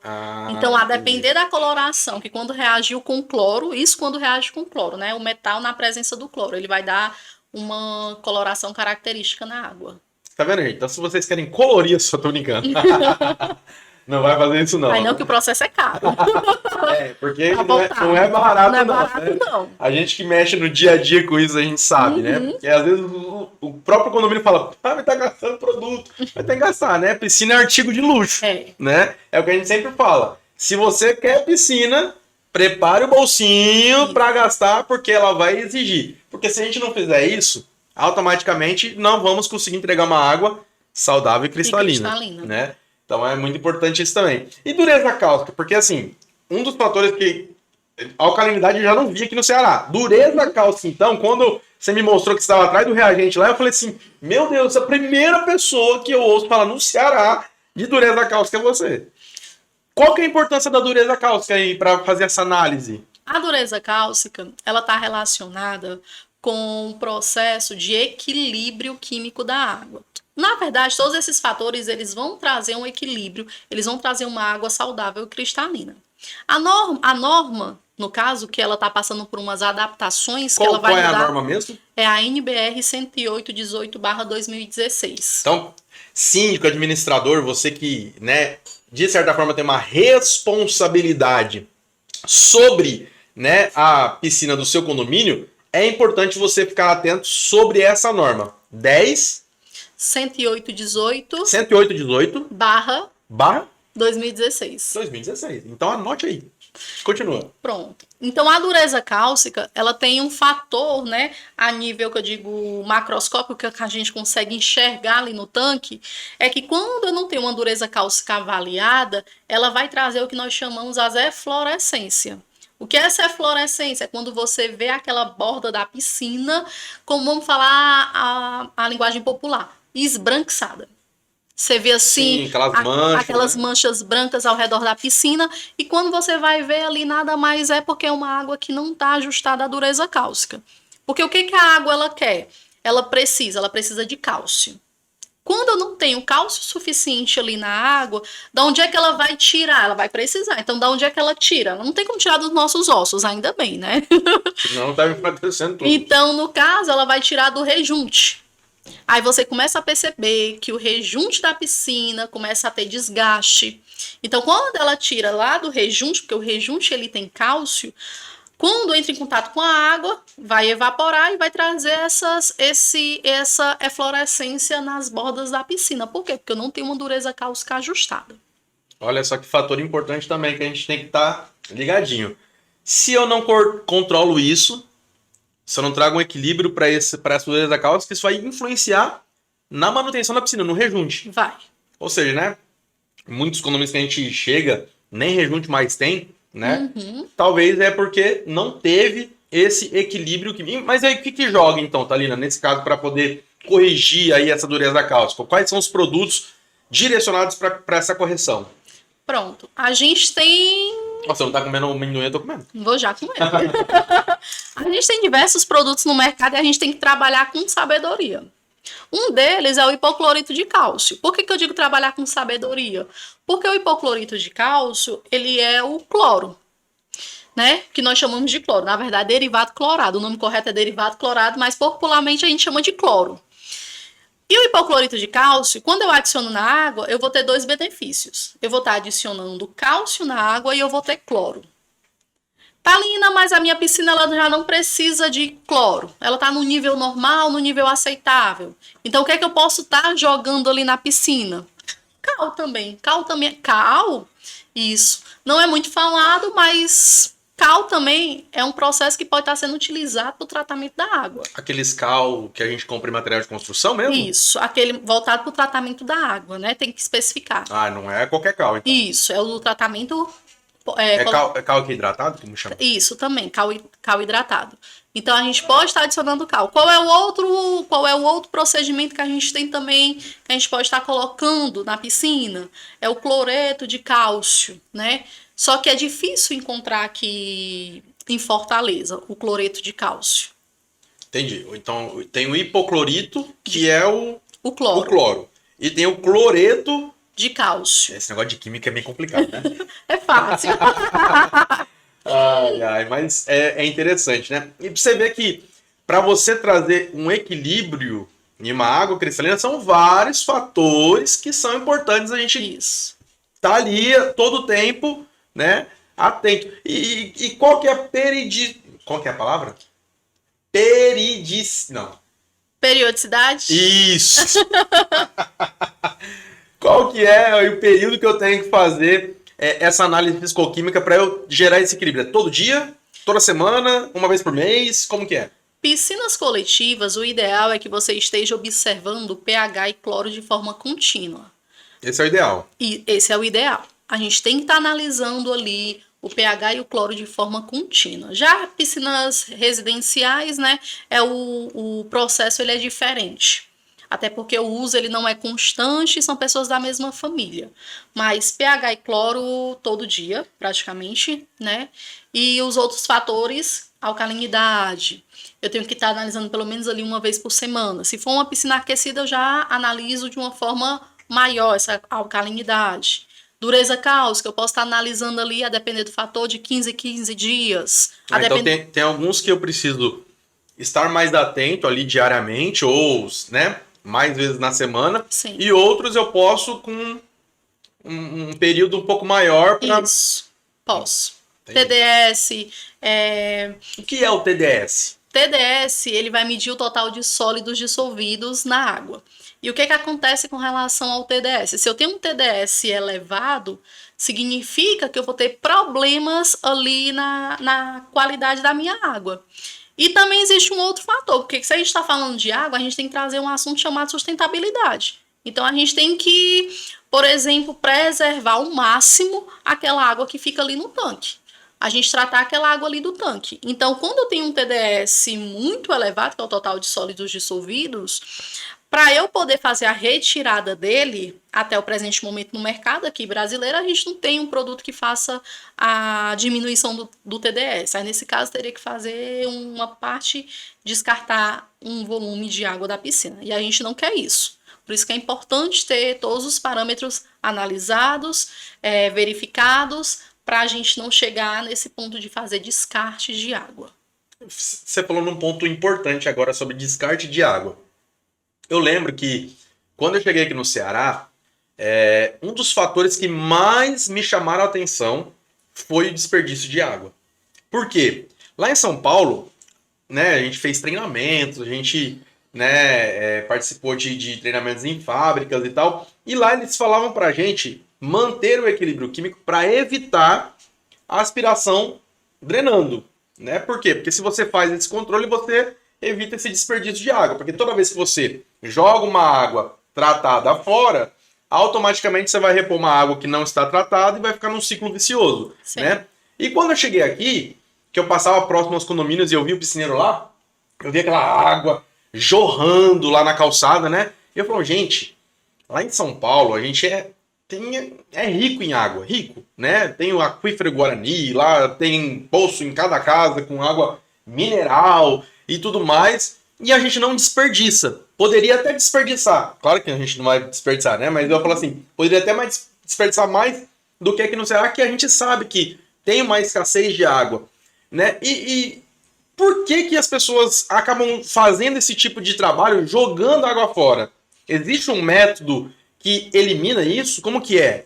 Então, a depender da coloração, que quando reagiu com cloro, isso quando reage com cloro, né? O metal na presença do cloro, ele vai dar uma coloração característica na água. Tá vendo, gente? Então, se vocês querem colorir, só tô brincando. Não vai fazer isso, não. Aí não, que o processo é caro. Porque não é barato, não. É barato, não. A gente que mexe no dia a dia com isso, a gente sabe, né? Porque às vezes o próprio condomínio fala, mas tá gastando produto. Mas tem que gastar, né? Piscina é artigo de luxo, né? É o que a gente sempre fala. Se você quer piscina, prepare o bolsinho para gastar, porque ela vai exigir. Porque se a gente não fizer isso, automaticamente não vamos conseguir entregar uma água saudável e cristalina. Né? Então é muito importante isso também. E dureza cáustica, porque assim, um dos fatores que a alcalinidade eu já não vi aqui no Ceará. Dureza cáustica, então, quando você me mostrou que estava atrás do reagente lá, eu falei assim, meu Deus, a primeira pessoa que eu ouço falar no Ceará de dureza cáustica é você. Qual que é a importância da dureza cáustica aí para fazer essa análise? A dureza cáustica, ela está relacionada com o processo de equilíbrio químico da água. Na verdade, todos esses fatores eles vão trazer um equilíbrio, eles vão trazer uma água saudável e cristalina. A norma, no caso, que ela está passando por umas adaptações que ela vai mudar. Qual é a norma mesmo? É a NBR 10818/2016. Então, síndico, administrador, você que, né, de certa forma tem uma responsabilidade sobre, né, a piscina do seu condomínio, é importante você ficar atento sobre essa norma. 10818 barra 2016. Então anote aí. Continua. Pronto. Então a dureza cáustica, ela tem um fator, né, a nível que eu digo macroscópico, que a gente consegue enxergar ali no tanque, é que quando eu não tenho uma dureza cáustica avaliada, ela vai trazer o que nós chamamos as eflorescência. O que é essa eflorescência? É quando você vê aquela borda da piscina, como vamos falar a linguagem popular, esbranquiçada. Você vê assim, sim, aquelas manchas brancas ao redor da piscina, e quando você vai ver ali, nada mais é porque é uma água que não está ajustada à dureza cáustica. Porque o que a água ela quer? Ela precisa de cálcio. Quando eu não tenho cálcio suficiente ali na água, da onde é que ela vai tirar? Ela vai precisar. Então, da onde é que ela tira? Ela não tem como tirar dos nossos ossos, ainda bem, né? Não tá acontecendo tudo. Então, no caso, ela vai tirar do rejunte. Aí você começa a perceber que o rejunte da piscina começa a ter desgaste. Então, quando ela tira lá do rejunte, porque o rejunte ele tem cálcio, quando entra em contato com a água, vai evaporar e vai trazer essa eflorescência nas bordas da piscina. Por quê? Porque eu não tenho uma dureza cáustica ajustada. Olha só que fator importante também que a gente tem que estar ligadinho. Se eu não controlo isso, se eu não trago um equilíbrio para essa dureza cáustica, isso vai influenciar na manutenção da piscina, no rejunte. Vai. Ou seja, né? Muitos condomínios que a gente chega, nem rejunte mais tem, né? Talvez é porque não teve esse equilíbrio. Mas aí o que joga então, Thalina, nesse caso, para poder corrigir aí essa dureza cáustica? Quais são os produtos direcionados para essa correção? Pronto. A gente tem... Nossa, você não tá comendo amendoim, eu tô comendo. Vou já comer. A gente tem diversos produtos no mercado e a gente tem que trabalhar com sabedoria. Um deles é o hipoclorito de cálcio. Por que eu digo trabalhar com sabedoria? Porque o hipoclorito de cálcio, ele é o cloro. né? Que nós chamamos de cloro. Na verdade, derivado clorado. O nome correto é derivado clorado, mas popularmente a gente chama de cloro. E o hipoclorito de cálcio, quando eu adiciono na água, eu vou ter dois benefícios. Eu vou estar adicionando cálcio na água e eu vou ter cloro. Thalina, mas a minha piscina ela já não precisa de cloro. Ela está no nível normal, no nível aceitável. Então, o que é que eu posso estar jogando ali na piscina? Cal também. Cal, isso. Não é muito falado, mas cal também é um processo que pode estar sendo utilizado para o tratamento da água. Aqueles cal que a gente compra em material de construção mesmo? Isso, aquele voltado para o tratamento da água, né? Tem que especificar. Ah, não é qualquer cal, então. Isso, é o do tratamento... É cal que é hidratado, como chama? Isso, também, cal hidratado. Então, a gente pode estar adicionando cal. Qual é o outro procedimento que a gente tem também, que a gente pode estar colocando na piscina? É o cloreto de cálcio, né? Só que é difícil encontrar aqui em Fortaleza o cloreto de cálcio. Entendi. Então, tem o hipoclorito, que é o cloro. E tem o cloreto de cálcio. Esse negócio de química é meio complicado, né? É fácil. Mas é interessante, né? E você vê que para você trazer um equilíbrio em uma água cristalina, são vários fatores que são importantes a gente estar ali todo o tempo, né? Atento. E qual que é qual que é a palavra? Periodicidade? Isso! Qual que é o período que eu tenho que fazer essa análise fisicoquímica para eu gerar esse equilíbrio? É todo dia? Toda semana? Uma vez por mês? Como que é? Piscinas coletivas, o ideal é que você esteja observando o pH e cloro de forma contínua. Esse é o ideal. E esse é o ideal. A gente tem que estar analisando ali o pH e o cloro de forma contínua. Já piscinas residenciais, né, o processo ele é diferente. Até porque o uso ele não é constante, são pessoas da mesma família. Mas pH e cloro todo dia, praticamente, né? E os outros fatores, alcalinidade. Eu tenho que estar analisando pelo menos ali uma vez por semana. Se for uma piscina aquecida, eu já analiso de uma forma maior essa alcalinidade. Dureza cáustica, eu posso estar analisando ali, a depender do fator, de 15 em 15 dias. Então tem alguns que eu preciso estar mais atento ali diariamente, ou, né, mais vezes na semana. Sim. E outros eu posso com um período um pouco maior para... Isso, posso. Entendi. TDS... O que é o TDS? TDS, ele vai medir o total de sólidos dissolvidos na água. E o que acontece com relação ao TDS? Se eu tenho um TDS elevado, significa que eu vou ter problemas ali na qualidade da minha água. E também existe um outro fator, porque se a gente está falando de água, a gente tem que trazer um assunto chamado sustentabilidade. Então, a gente tem que, por exemplo, preservar ao máximo aquela água que fica ali no tanque. A gente tratar aquela água ali do tanque. Então, quando eu tenho um TDS muito elevado, que é o total de sólidos dissolvidos, para eu poder fazer a retirada dele, até o presente momento no mercado aqui brasileiro, a gente não tem um produto que faça a diminuição do TDS. Aí, nesse caso, teria que fazer uma parte, descartar um volume de água da piscina. E a gente não quer isso. Por isso que é importante ter todos os parâmetros analisados, verificados, para a gente não chegar nesse ponto de fazer descarte de água. Você falou num ponto importante agora sobre descarte de água. Eu lembro que, quando eu cheguei aqui no Ceará, um dos fatores que mais me chamaram a atenção foi o desperdício de água. Por quê? Lá em São Paulo, né, a gente fez treinamentos, a gente, né, participou de treinamentos em fábricas e tal, e lá eles falavam pra gente manter o equilíbrio químico para evitar a aspiração drenando, né? Por quê? Porque se você faz esse controle, você evita esse desperdício de água, porque toda vez que você joga uma água tratada fora, automaticamente você vai repor uma água que não está tratada e vai ficar num ciclo vicioso, né? E quando eu cheguei aqui, que eu passava próximo aos condomínios e eu vi o piscineiro lá, eu vi aquela água jorrando lá na calçada, né? E eu falo, gente, lá em São Paulo a gente é rico em água, rico, né? Tem o aquífero Guarani, lá tem poço em cada casa com água mineral e tudo mais, e a gente não desperdiça. Poderia até desperdiçar, claro que a gente não vai desperdiçar, né? Mas eu falo assim, poderia até desperdiçar mais do que aqui no Ceará, que a gente sabe que tem uma escassez de água, né? E por que as pessoas acabam fazendo esse tipo de trabalho, jogando água fora? Existe um método que elimina isso? Como que é?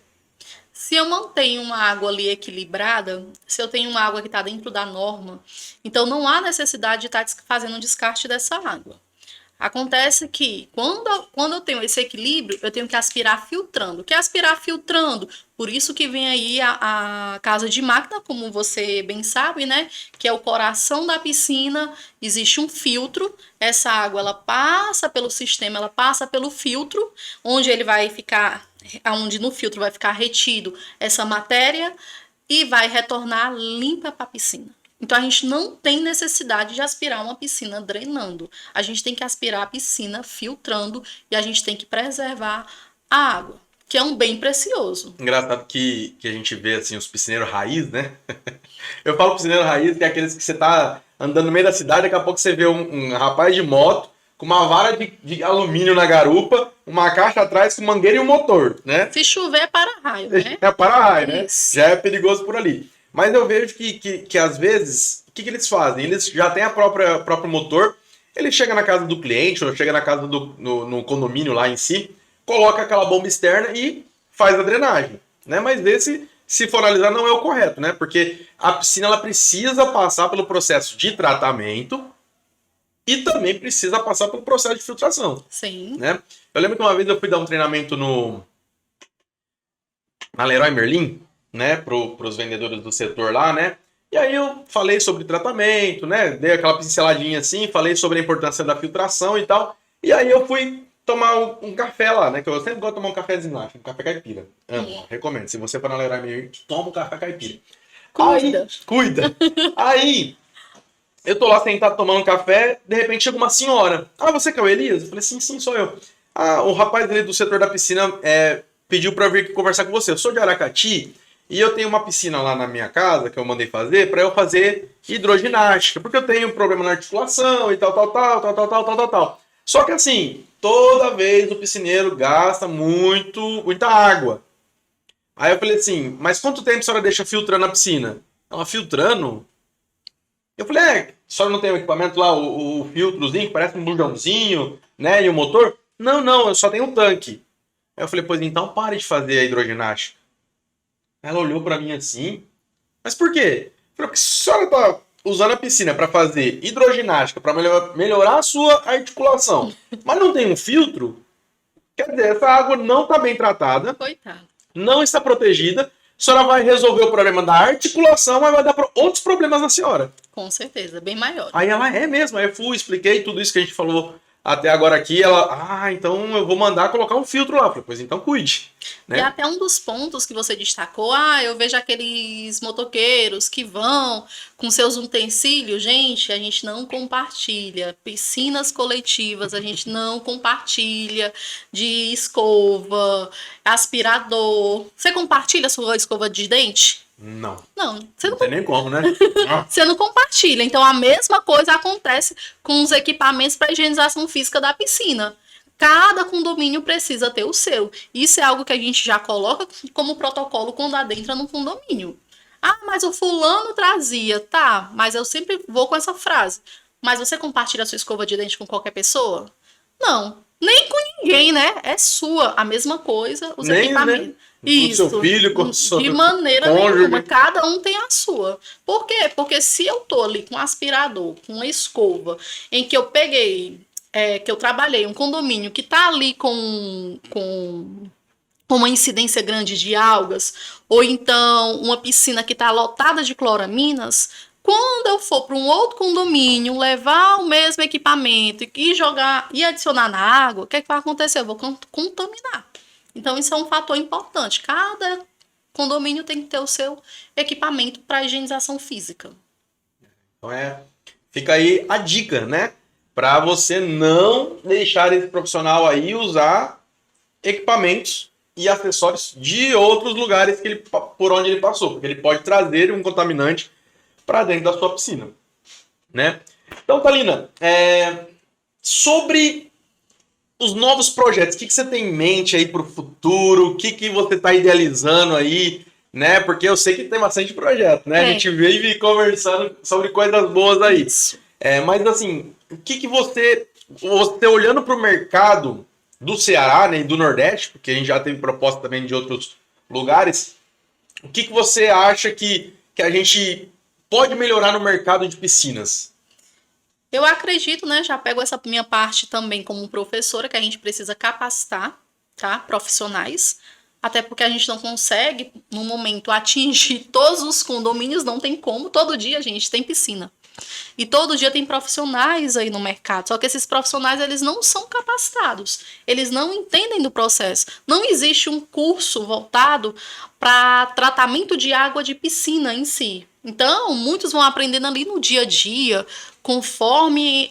Se eu mantenho uma água ali equilibrada, se eu tenho uma água que está dentro da norma, então não há necessidade de estar fazendo um descarte dessa água. Acontece que quando eu tenho esse equilíbrio, eu tenho que aspirar filtrando. O que é aspirar filtrando? Por isso que vem aí a casa de máquina, como você bem sabe, né? Que é o coração da piscina, existe um filtro, essa água ela passa pelo sistema, ela passa pelo filtro, onde ele vai ficar, onde no filtro vai ficar retido essa matéria e vai retornar limpa para a piscina. Então, a gente não tem necessidade de aspirar uma piscina drenando. A gente tem que aspirar a piscina filtrando e a gente tem que preservar a água, que é um bem precioso. Engraçado que a gente vê assim, os piscineiros raiz, né? Eu falo piscineiro raiz, que é aqueles que você tá andando no meio da cidade, daqui a pouco você vê um rapaz de moto com uma vara de alumínio na garupa, uma caixa atrás com mangueira e um motor, né? Se chover é para-raio, né? É para-raio, né? Isso. Já é perigoso por ali. Mas eu vejo que às vezes, o que eles fazem? Eles já têm a próprio motor, ele chega na casa do cliente, ou chega na casa no condomínio lá em si, coloca aquela bomba externa e faz a drenagem, né? Mas esse, se for analisar, não é o correto, né? Porque a piscina ela precisa passar pelo processo de tratamento e também precisa passar pelo processo de filtração. Sim. Né? Eu lembro que uma vez eu fui dar um treinamento na Leroy Merlin, né, pros vendedores do setor lá, né? E aí eu falei sobre tratamento, né? Dei aquela pinceladinha assim, falei sobre a importância da filtração e tal. E aí eu fui tomar um café lá, né? Que eu sempre gosto de tomar um cafezinho lá, um café caipira. Recomendo. Se você for na Leroy Merlin, toma um café caipira. Cuida. Cuida. Aí, eu tô lá sentado tomando um café, de repente chega uma senhora. Ah, você que é o Elias? Eu falei, sim, sou eu. Ah, o rapaz ali do setor da piscina pediu pra eu vir aqui conversar com você. Eu sou de Aracati e eu tenho uma piscina lá na minha casa que eu mandei fazer pra eu fazer hidroginástica, porque eu tenho problema na articulação e tal. Só que assim, toda vez o piscineiro gasta muita água. Aí eu falei assim, mas quanto tempo a senhora deixa filtrando a piscina? Ela, filtrando? Eu falei, a senhora não tem o equipamento lá, o filtrozinho, que parece um bujãozinho, né, e o motor? Não, eu só tenho um tanque. Aí eu falei, pois então pare de fazer a hidroginástica. Ela olhou pra mim assim, mas por quê? Eu falei, porque se a senhora tá usando a piscina para fazer hidroginástica, para melhorar a sua articulação, mas não tem um filtro, quer dizer, essa água não está bem tratada, Coitado. não está protegida, a senhora vai resolver o problema da articulação, mas vai dar outros problemas na senhora. Com certeza, bem maior. Aí ela, é mesmo, aí eu fui, expliquei tudo isso que a gente falou até agora aqui, ela, então eu vou mandar colocar um filtro lá. Eu falei, pois então cuide. Né? E até um dos pontos que você destacou, eu vejo aqueles motoqueiros que vão com seus utensílios. Gente, a gente não compartilha. Piscinas coletivas, a gente não compartilha de escova, aspirador. Você compartilha a sua escova de dente? Não. Não. Você não tem nem como, né? Você não compartilha. Então, a mesma coisa acontece com os equipamentos para higienização física da piscina. Cada condomínio precisa ter o seu. Isso é algo que a gente já coloca como protocolo quando adentra no condomínio. Ah, mas o fulano trazia. Tá, mas eu sempre vou com essa frase. Mas você compartilha a sua escova de dente com qualquer pessoa? Não. Nem com ninguém, né? É sua. A mesma coisa, os equipamentos. Né? Isso. Com seu filho, com seu de maneira cônjuge. Nenhuma. Cada um tem a sua. Por quê? Porque se eu tô ali com um aspirador, com uma escova, em que eu peguei, que eu trabalhei, um condomínio que tá ali com uma incidência grande de algas, ou então uma piscina que tá lotada de cloraminas, quando eu for para um outro condomínio, levar o mesmo equipamento e jogar e adicionar na água, o que vai acontecer? Eu vou contaminar. Então, isso é um fator importante. Cada condomínio tem que ter o seu equipamento para higienização física. Então fica aí a dica, né? Para você não deixar esse profissional aí usar equipamentos e acessórios de outros lugares por onde ele passou, porque ele pode trazer um contaminante para dentro da sua piscina, né? Então, Thalina, sobre os novos projetos, o que você tem em mente aí para o futuro? O que você está idealizando aí né? Porque eu sei que tem bastante projeto, né? A É. gente vive conversando sobre coisas boas aí. Isso. Mas assim, o que você olhando para o mercado do Ceará, né, e do Nordeste, porque a gente já teve proposta também de outros lugares, o que você acha que a gente pode melhorar no mercado de piscinas? Eu acredito, né? Já pego essa minha parte também como professora, que a gente precisa capacitar, tá? Profissionais. Até porque a gente não consegue, no momento, atingir todos os condomínios, não tem como. Todo dia a gente tem piscina. E todo dia tem profissionais aí no mercado. Só que esses profissionais, eles não são capacitados. Eles não entendem do processo. Não existe um curso voltado para tratamento de água de piscina em si. Então, muitos vão aprendendo ali no dia a dia, conforme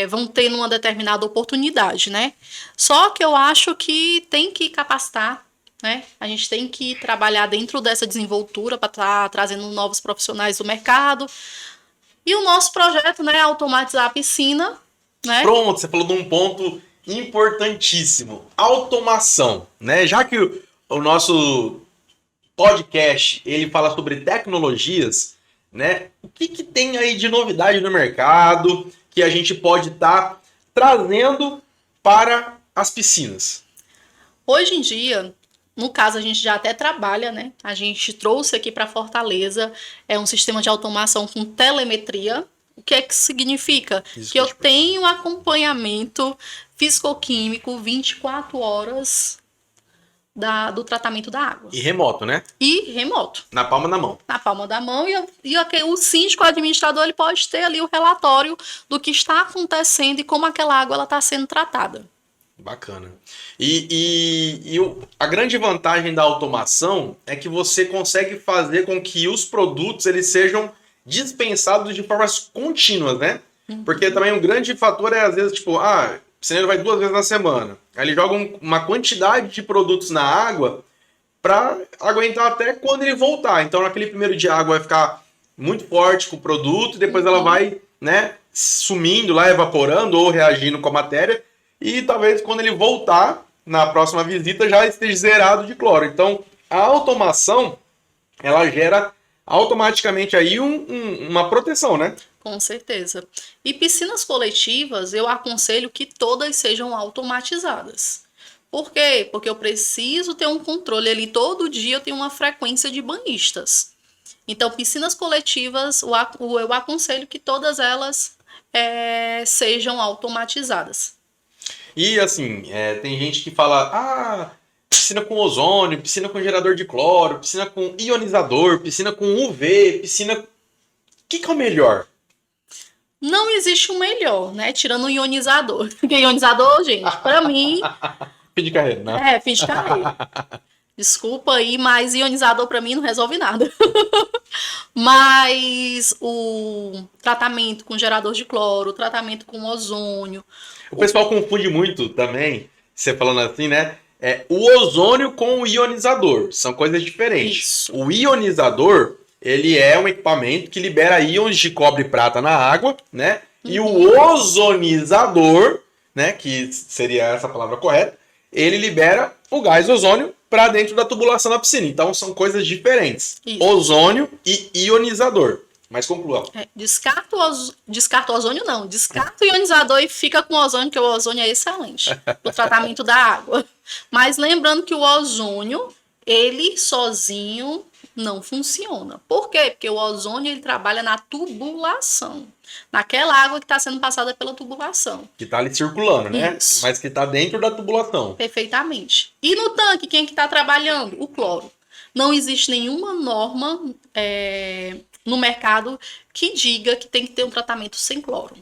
vão tendo uma determinada oportunidade, né? Só que eu acho que tem que capacitar, né? A gente tem que trabalhar dentro dessa desenvoltura para estar trazendo novos profissionais do mercado. E o nosso projeto, né, é automatizar a piscina, né? Pronto, você falou de um ponto importantíssimo, automação, né? Já que o nosso podcast, ele fala sobre tecnologias, né? O que tem aí de novidade no mercado que a gente pode estar trazendo para as piscinas? Hoje em dia, no caso, a gente já até trabalha, né? A gente trouxe aqui para Fortaleza um sistema de automação com telemetria. O que é que significa? Que eu tenho acompanhamento físico-químico 24 horas do tratamento da água. E remoto, né? E remoto. Na palma da mão. Na palma da mão. E o síndico, o administrador, ele pode ter ali o relatório do que está acontecendo e como aquela água está sendo tratada. Bacana. A grande vantagem da automação é que você consegue fazer com que os produtos eles sejam dispensados de formas contínuas, né? Porque também um grande fator é, às vezes, tipo, o piscineiro vai 2 vezes na semana. Aí ele joga uma quantidade de produtos na água para aguentar até quando ele voltar. Então, naquele primeiro dia, a água vai ficar muito forte com o produto e depois ela vai, né, sumindo lá, evaporando ou reagindo com a matéria. E talvez quando ele voltar na próxima visita já esteja zerado de cloro. Então, a automação, ela gera automaticamente aí uma proteção, né? Com certeza. E piscinas coletivas, eu aconselho que todas sejam automatizadas. Por quê? Porque eu preciso ter um controle ali. Todo dia eu tenho uma frequência de banhistas. Então, piscinas coletivas, eu aconselho que todas elas sejam automatizadas. E assim, tem gente que fala, piscina com ozônio, piscina com gerador de cloro, piscina com ionizador, piscina com UV, piscina... O que é o melhor? Não existe o melhor, né? Tirando o ionizador. Porque ionizador, gente, pra mim... Fim de carreira, né? Fim de carreira. Desculpa aí, mas ionizador pra mim não resolve nada. Mas o tratamento com gerador de cloro, o tratamento com ozônio... O pessoal confunde muito também, você falando assim, né? O ozônio com o ionizador. São coisas diferentes. Isso. O ionizador, ele é um equipamento que libera íons de cobre e prata na água, né? E o ozonizador, né? Que seria essa palavra correta, ele libera o gás ozônio para dentro da tubulação da piscina. Então são coisas diferentes. Isso. Ozônio e ionizador. Mas conclua. Descarta o ozônio, não. Descarta o ionizador e fica com o ozônio, que o ozônio é excelente para o tratamento da água. Mas lembrando que o ozônio, ele sozinho não funciona. Por quê? Porque o ozônio ele trabalha na tubulação. Naquela água que está sendo passada pela tubulação. Que está ali circulando, né? Isso. Mas que está dentro da tubulação. Perfeitamente. E no tanque, quem é que está trabalhando? O cloro. Não existe nenhuma norma no mercado que diga que tem que ter um tratamento sem cloro.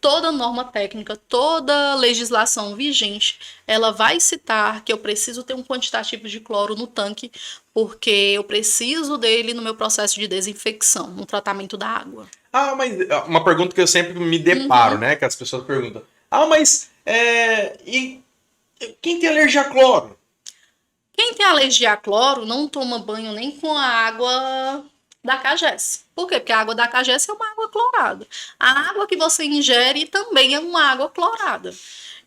Toda norma técnica, toda legislação vigente, ela vai citar que eu preciso ter um quantitativo de cloro no tanque, porque eu preciso dele no meu processo de desinfecção, no tratamento da água. Mas uma pergunta que eu sempre me deparo, né? Que as pessoas perguntam. Mas e quem tem alergia a cloro? Quem tem alergia a cloro não toma banho nem com a água da CAGES. Por quê? Porque a água da CAGES é uma água clorada. A água que você ingere também é uma água clorada.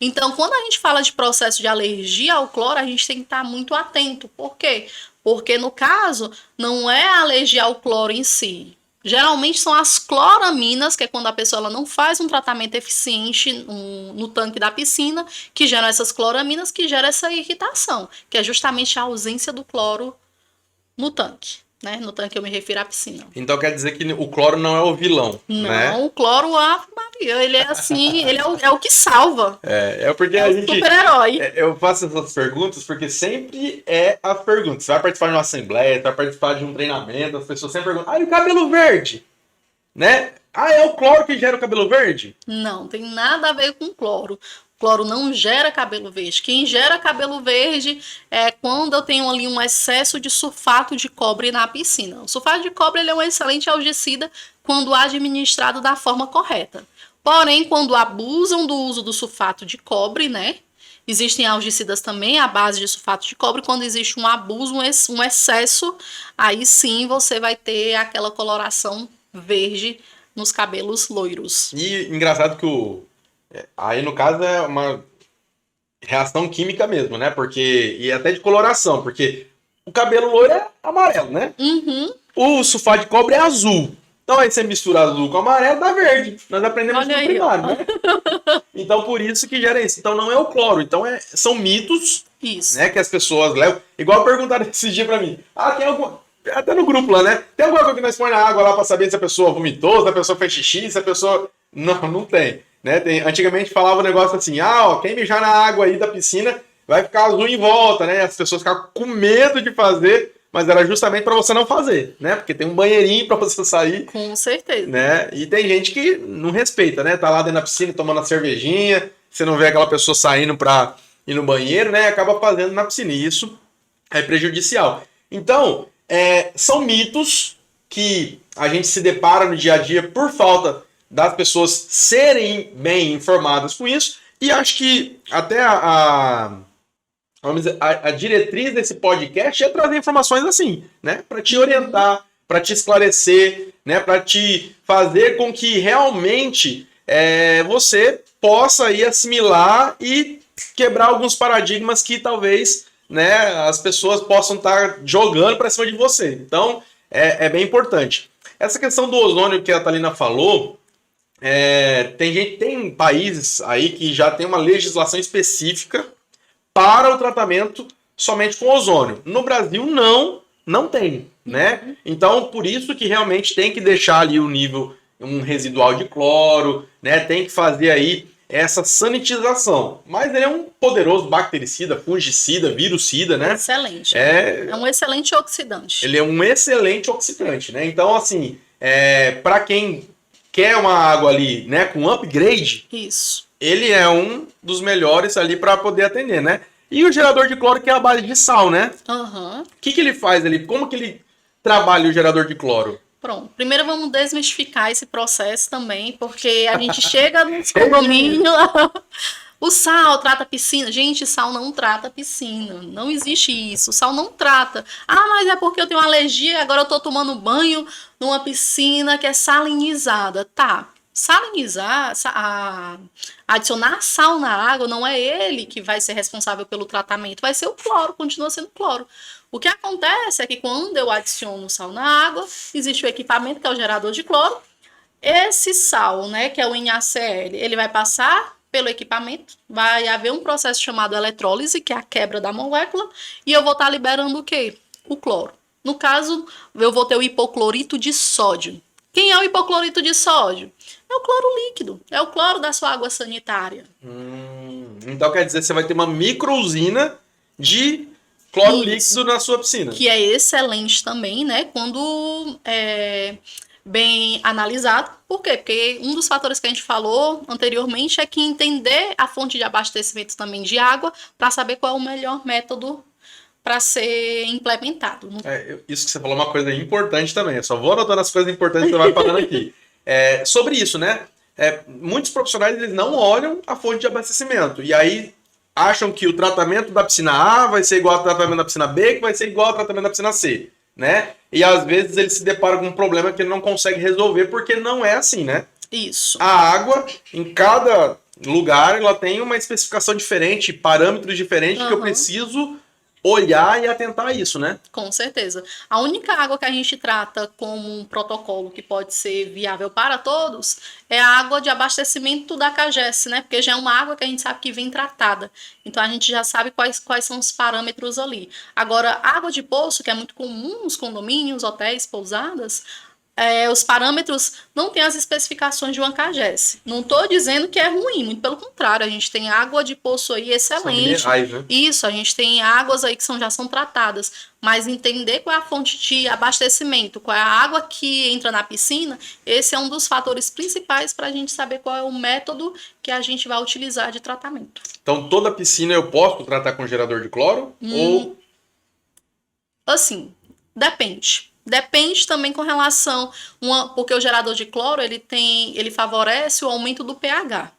Então, quando a gente fala de processo de alergia ao cloro, a gente tem que estar muito atento. Por quê? Porque, no caso, não é a alergia ao cloro em si. Geralmente são as cloraminas, que é quando a pessoa ela não faz um tratamento eficiente no tanque da piscina, que geram essas cloraminas, que geram essa irritação, que é justamente a ausência do cloro no tanque. Né? No tanque eu me refiro à piscina. Então quer dizer que o cloro não é o vilão, não, né? O cloro, Maria, ele é assim, ele é o que salva. É porque a gente... super-herói. Eu faço essas perguntas porque sempre é a pergunta. Você vai participar de uma assembleia, você vai participar de um treinamento, as pessoas sempre perguntam, e o cabelo verde? Né? É o cloro que gera o cabelo verde? Não, tem nada a ver com cloro. Cloro não gera cabelo verde. Quem gera cabelo verde é quando eu tenho ali um excesso de sulfato de cobre na piscina. O sulfato de cobre ele é um excelente algicida quando administrado da forma correta. Porém, quando abusam do uso do sulfato de cobre, né? Existem algicidas também à base de sulfato de cobre. Quando existe um abuso, um excesso, aí sim você vai ter aquela coloração verde nos cabelos loiros. E engraçado que aí, no caso, é uma reação química mesmo, né? E até de coloração, porque o cabelo loiro é amarelo, né? Uhum. O sulfato de cobre é azul. Então aí você mistura azul com amarelo, dá verde. Nós aprendemos no primário, né? Então por isso que gera isso. Então não é o cloro. Então são mitos, isso, né, que as pessoas levam. Igual perguntaram esse dia pra mim. Tem alguma... Até no grupo lá, né? Tem alguma coisa que nós põe na água lá pra saber se a pessoa vomitou, se a pessoa fez xixi, se a pessoa... Não tem. Né? Antigamente falava um negócio assim, quem mijar na água aí da piscina vai ficar azul em volta, né? As pessoas ficavam com medo de fazer, mas era justamente para você não fazer, né? Porque tem um banheirinho para você sair. Com certeza. Né? E tem gente que não respeita, né? Tá lá dentro da piscina tomando a cervejinha, você não vê aquela pessoa saindo para ir no banheiro, né? E acaba fazendo na piscina. E isso é prejudicial. Então, são mitos que a gente se depara no dia a dia por falta das pessoas serem bem informadas com isso, e acho que até vamos dizer, a diretriz desse podcast é trazer informações assim, né, para te orientar, para te esclarecer, né, para te fazer com que realmente você possa aí assimilar e quebrar alguns paradigmas que talvez, né, as pessoas possam estar jogando para cima de você. Então, é bem importante. Essa questão do ozônio que a Thalina falou, tem países aí que já tem uma legislação específica para o tratamento somente com ozônio. No Brasil não tem, né? Então por isso que realmente tem que deixar ali o nível um residual de cloro, né? Tem que fazer aí essa sanitização. Mas ele é um poderoso bactericida, fungicida, virucida, né? Excelente. É um excelente oxidante. Ele é um excelente oxidante, né? Então assim, para quem quer uma água ali, né, com upgrade, isso, ele é um dos melhores ali para poder atender, né? E o gerador de cloro que é a base de sal, né? Uhum. O que ele faz ali? Como que ele trabalha o gerador de cloro? Pronto. Primeiro vamos desmistificar esse processo também, porque a gente chega no condomínio... O sal trata a piscina. Gente, sal não trata a piscina. Não existe isso. O sal não trata. Mas é porque eu tenho alergia e agora eu tô tomando banho numa piscina que é salinizada. Tá. Salinizar, adicionar sal na água, não é ele que vai ser responsável pelo tratamento. Vai ser o cloro, continua sendo cloro. O que acontece é que quando eu adiciono sal na água, existe o equipamento que é o gerador de cloro. Esse sal, né, que é o NaCl, ele vai passar pelo equipamento, vai haver um processo chamado eletrólise, que é a quebra da molécula, e eu vou estar liberando o quê? O cloro. No caso, eu vou ter o hipoclorito de sódio. Quem é o hipoclorito de sódio? É o cloro líquido, é o cloro da sua água sanitária. Então quer dizer que você vai ter uma microusina de cloro líquido na sua piscina. Que é excelente também, né? Quando bem analisado. Por quê? Porque um dos fatores que a gente falou anteriormente é que entender a fonte de abastecimento também de água para saber qual é o melhor método para ser implementado. Isso que você falou é uma coisa importante também. Eu só vou anotando as coisas importantes que você vai falando aqui. Sobre isso, né? Muitos profissionais eles não olham a fonte de abastecimento. E aí acham que o tratamento da piscina A vai ser igual ao tratamento da piscina B, que vai ser igual ao tratamento da piscina C, né? E às vezes ele se depara com um problema que ele não consegue resolver porque não é assim, né? Isso. A água, em cada lugar, ela tem uma especificação diferente, parâmetros diferentes que eu preciso olhar e atentar a isso, né? Com certeza. A única água que a gente trata como um protocolo que pode ser viável para todos é a água de abastecimento da CAGES, né? Porque já é uma água que a gente sabe que vem tratada. Então a gente já sabe quais são os parâmetros ali. Agora, água de poço, que é muito comum nos condomínios, hotéis, pousadas, os parâmetros não têm as especificações de uma CAGES. Não estou dizendo que é ruim, muito pelo contrário, a gente tem água de poço aí excelente. São minerais, né? Isso, a gente tem águas aí que já são tratadas, mas entender qual é a fonte de abastecimento, qual é a água que entra na piscina, esse é um dos fatores principais para a gente saber qual é o método que a gente vai utilizar de tratamento. Então, toda piscina eu posso tratar com gerador de cloro? Ou... Assim, depende. Depende também com relação, porque o gerador de cloro ele favorece o aumento do pH.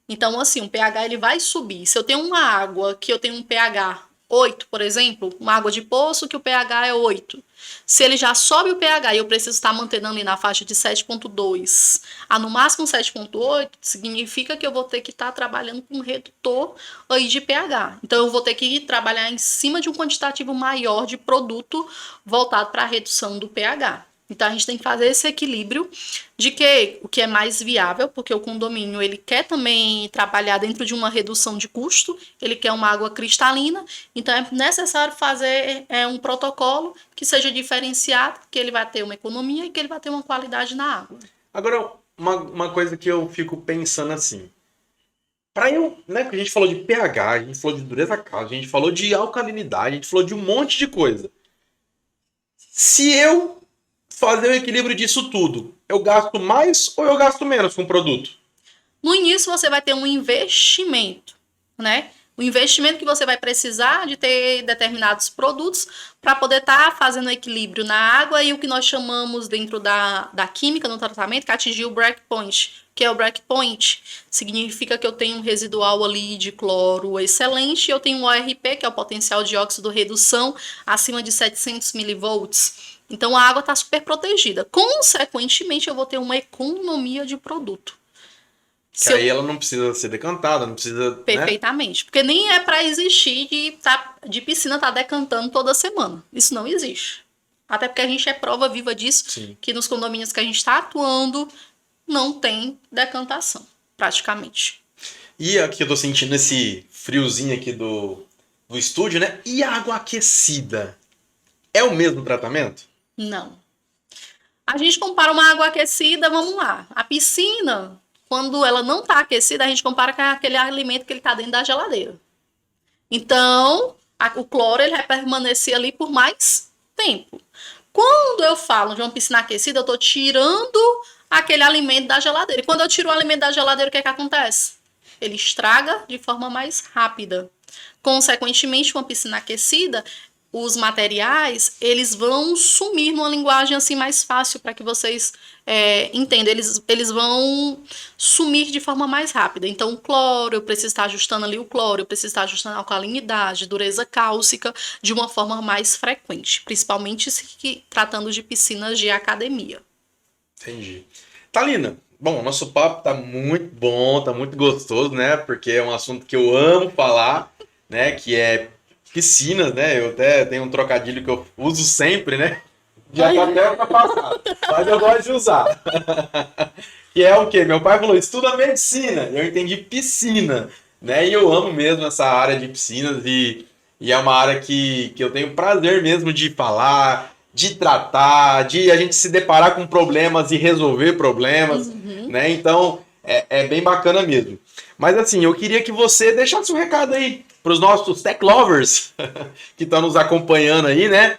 Então, assim, o pH ele vai subir. Se eu tenho uma água que eu tenho um pH 8, por exemplo, uma água de poço que o pH é 8. Se ele já sobe o pH e eu preciso estar mantendo ali na faixa de 7,2 a no máximo 7,8, significa que eu vou ter que estar trabalhando com um redutor aí de pH. Então eu vou ter que trabalhar em cima de um quantitativo maior de produto voltado para a redução do pH. Então a gente tem que fazer esse equilíbrio de que o que é mais viável, porque o condomínio ele quer também trabalhar dentro de uma redução de custo, ele quer uma água cristalina, então é necessário fazer um protocolo que seja diferenciado, que ele vai ter uma economia e que ele vai ter uma qualidade na água. Agora, uma coisa que eu fico pensando assim, para eu, né, porque a gente falou de pH, a gente falou de dureza casa, a gente falou de alcalinidade, a gente falou de um monte de coisa. Se eu fazer o equilíbrio disso tudo, eu gasto mais ou eu gasto menos com o produto? No início você vai ter um investimento, né? O investimento que você vai precisar de ter determinados produtos para poder estar fazendo o equilíbrio na água e o que nós chamamos dentro da química no tratamento, que atingir o breakpoint. Que é o breakpoint, significa que eu tenho um residual ali de cloro excelente e eu tenho um ORP, que é o potencial de óxido redução, acima de 700 milivolts. Então a água está super protegida. Consequentemente, eu vou ter uma economia de produto. Que aí ela não precisa ser decantada, não precisa... Perfeitamente. Né? Porque nem é para existir de piscina estar decantando toda semana. Isso não existe. Até porque a gente é prova viva disso, sim, que nos condomínios que a gente está atuando não tem decantação, praticamente. E aqui eu tô sentindo esse friozinho aqui do estúdio, né? E a água aquecida? É o mesmo tratamento? Não. A gente compara uma água aquecida, vamos lá. A piscina, quando ela não está aquecida, a gente compara com aquele alimento que ele está dentro da geladeira. Então, o cloro ele vai permanecer ali por mais tempo. Quando eu falo de uma piscina aquecida, eu estou tirando aquele alimento da geladeira. E quando eu tiro o alimento da geladeira, o que é que acontece? Ele estraga de forma mais rápida. Consequentemente, uma piscina aquecida, os materiais, eles vão sumir numa linguagem assim mais fácil para que vocês entendam. Eles vão sumir de forma mais rápida. Então, o cloro, eu preciso estar ajustando ali o cloro, eu preciso estar ajustando a alcalinidade, dureza cálcica, de uma forma mais frequente. Principalmente tratando de piscinas de academia. Entendi. Thalina, bom, nosso papo tá muito bom, tá muito gostoso, né? Porque é um assunto que eu amo falar, né? Que é piscinas, né? Eu até tenho um trocadilho que eu uso sempre, né? Já tá até ultrapassado, mas eu gosto de usar. Que é o quê? Meu pai falou, estuda medicina. Eu entendi piscina, né? E eu amo mesmo essa área de piscinas e é uma área que eu tenho prazer mesmo de falar, de tratar, de a gente se deparar com problemas e resolver problemas, né? Então, é bem bacana mesmo. Mas assim, eu queria que você deixasse um recado aí para os nossos tech lovers que estão nos acompanhando aí, né?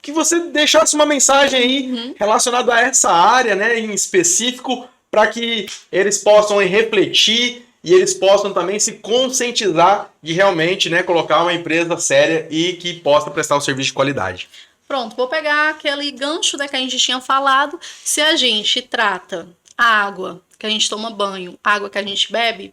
Que você deixasse uma mensagem aí relacionada a essa área, né, em específico, para que eles possam refletir e eles possam também se conscientizar de realmente, né, colocar uma empresa séria e que possa prestar um serviço de qualidade. Pronto, vou pegar aquele gancho, né, que a gente tinha falado. Se a gente trata a água que a gente toma banho, a água que a gente bebe,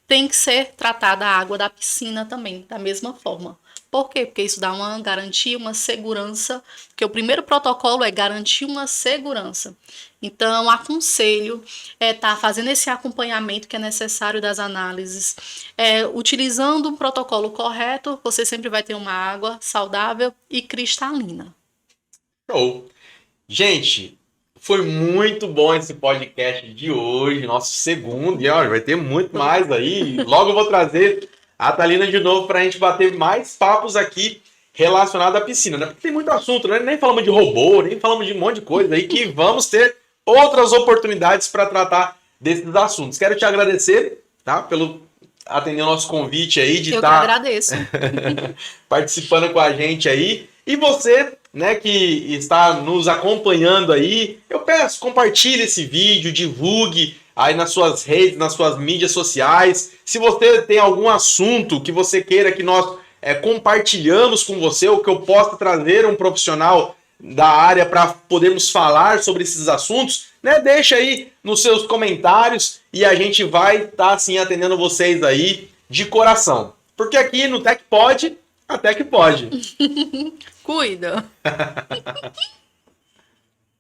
tem que ser tratada a água da piscina também, da mesma forma. Por quê? Porque isso dá uma garantia, uma segurança, porque o primeiro protocolo é garantir uma segurança. Então, aconselho estar fazendo esse acompanhamento que é necessário das análises, utilizando o protocolo correto, você sempre vai ter uma água saudável e cristalina. Show! Gente, foi muito bom esse podcast de hoje, nosso segundo, e ó, vai ter muito mais aí. Logo eu vou trazer a Thalina de novo para a gente bater mais papos aqui relacionados à piscina, né? Porque tem muito assunto, né? Nem falamos de robô, nem falamos de um monte de coisa aí que vamos ter outras oportunidades para tratar desses assuntos. Quero te agradecer, tá? Pelo atender o nosso convite aí de Eu estar que agradeço. participando com a gente aí. E você, né, que está nos acompanhando aí, eu peço, compartilhe esse vídeo, divulgue aí nas suas redes, nas suas mídias sociais. Se você tem algum assunto que você queira que nós compartilhamos com você, ou que eu possa trazer um profissional da área para podermos falar sobre esses assuntos, né, deixa aí nos seus comentários e a gente vai estar assim atendendo vocês aí de coração. Porque aqui no Tech Pod, até que pode. Cuida.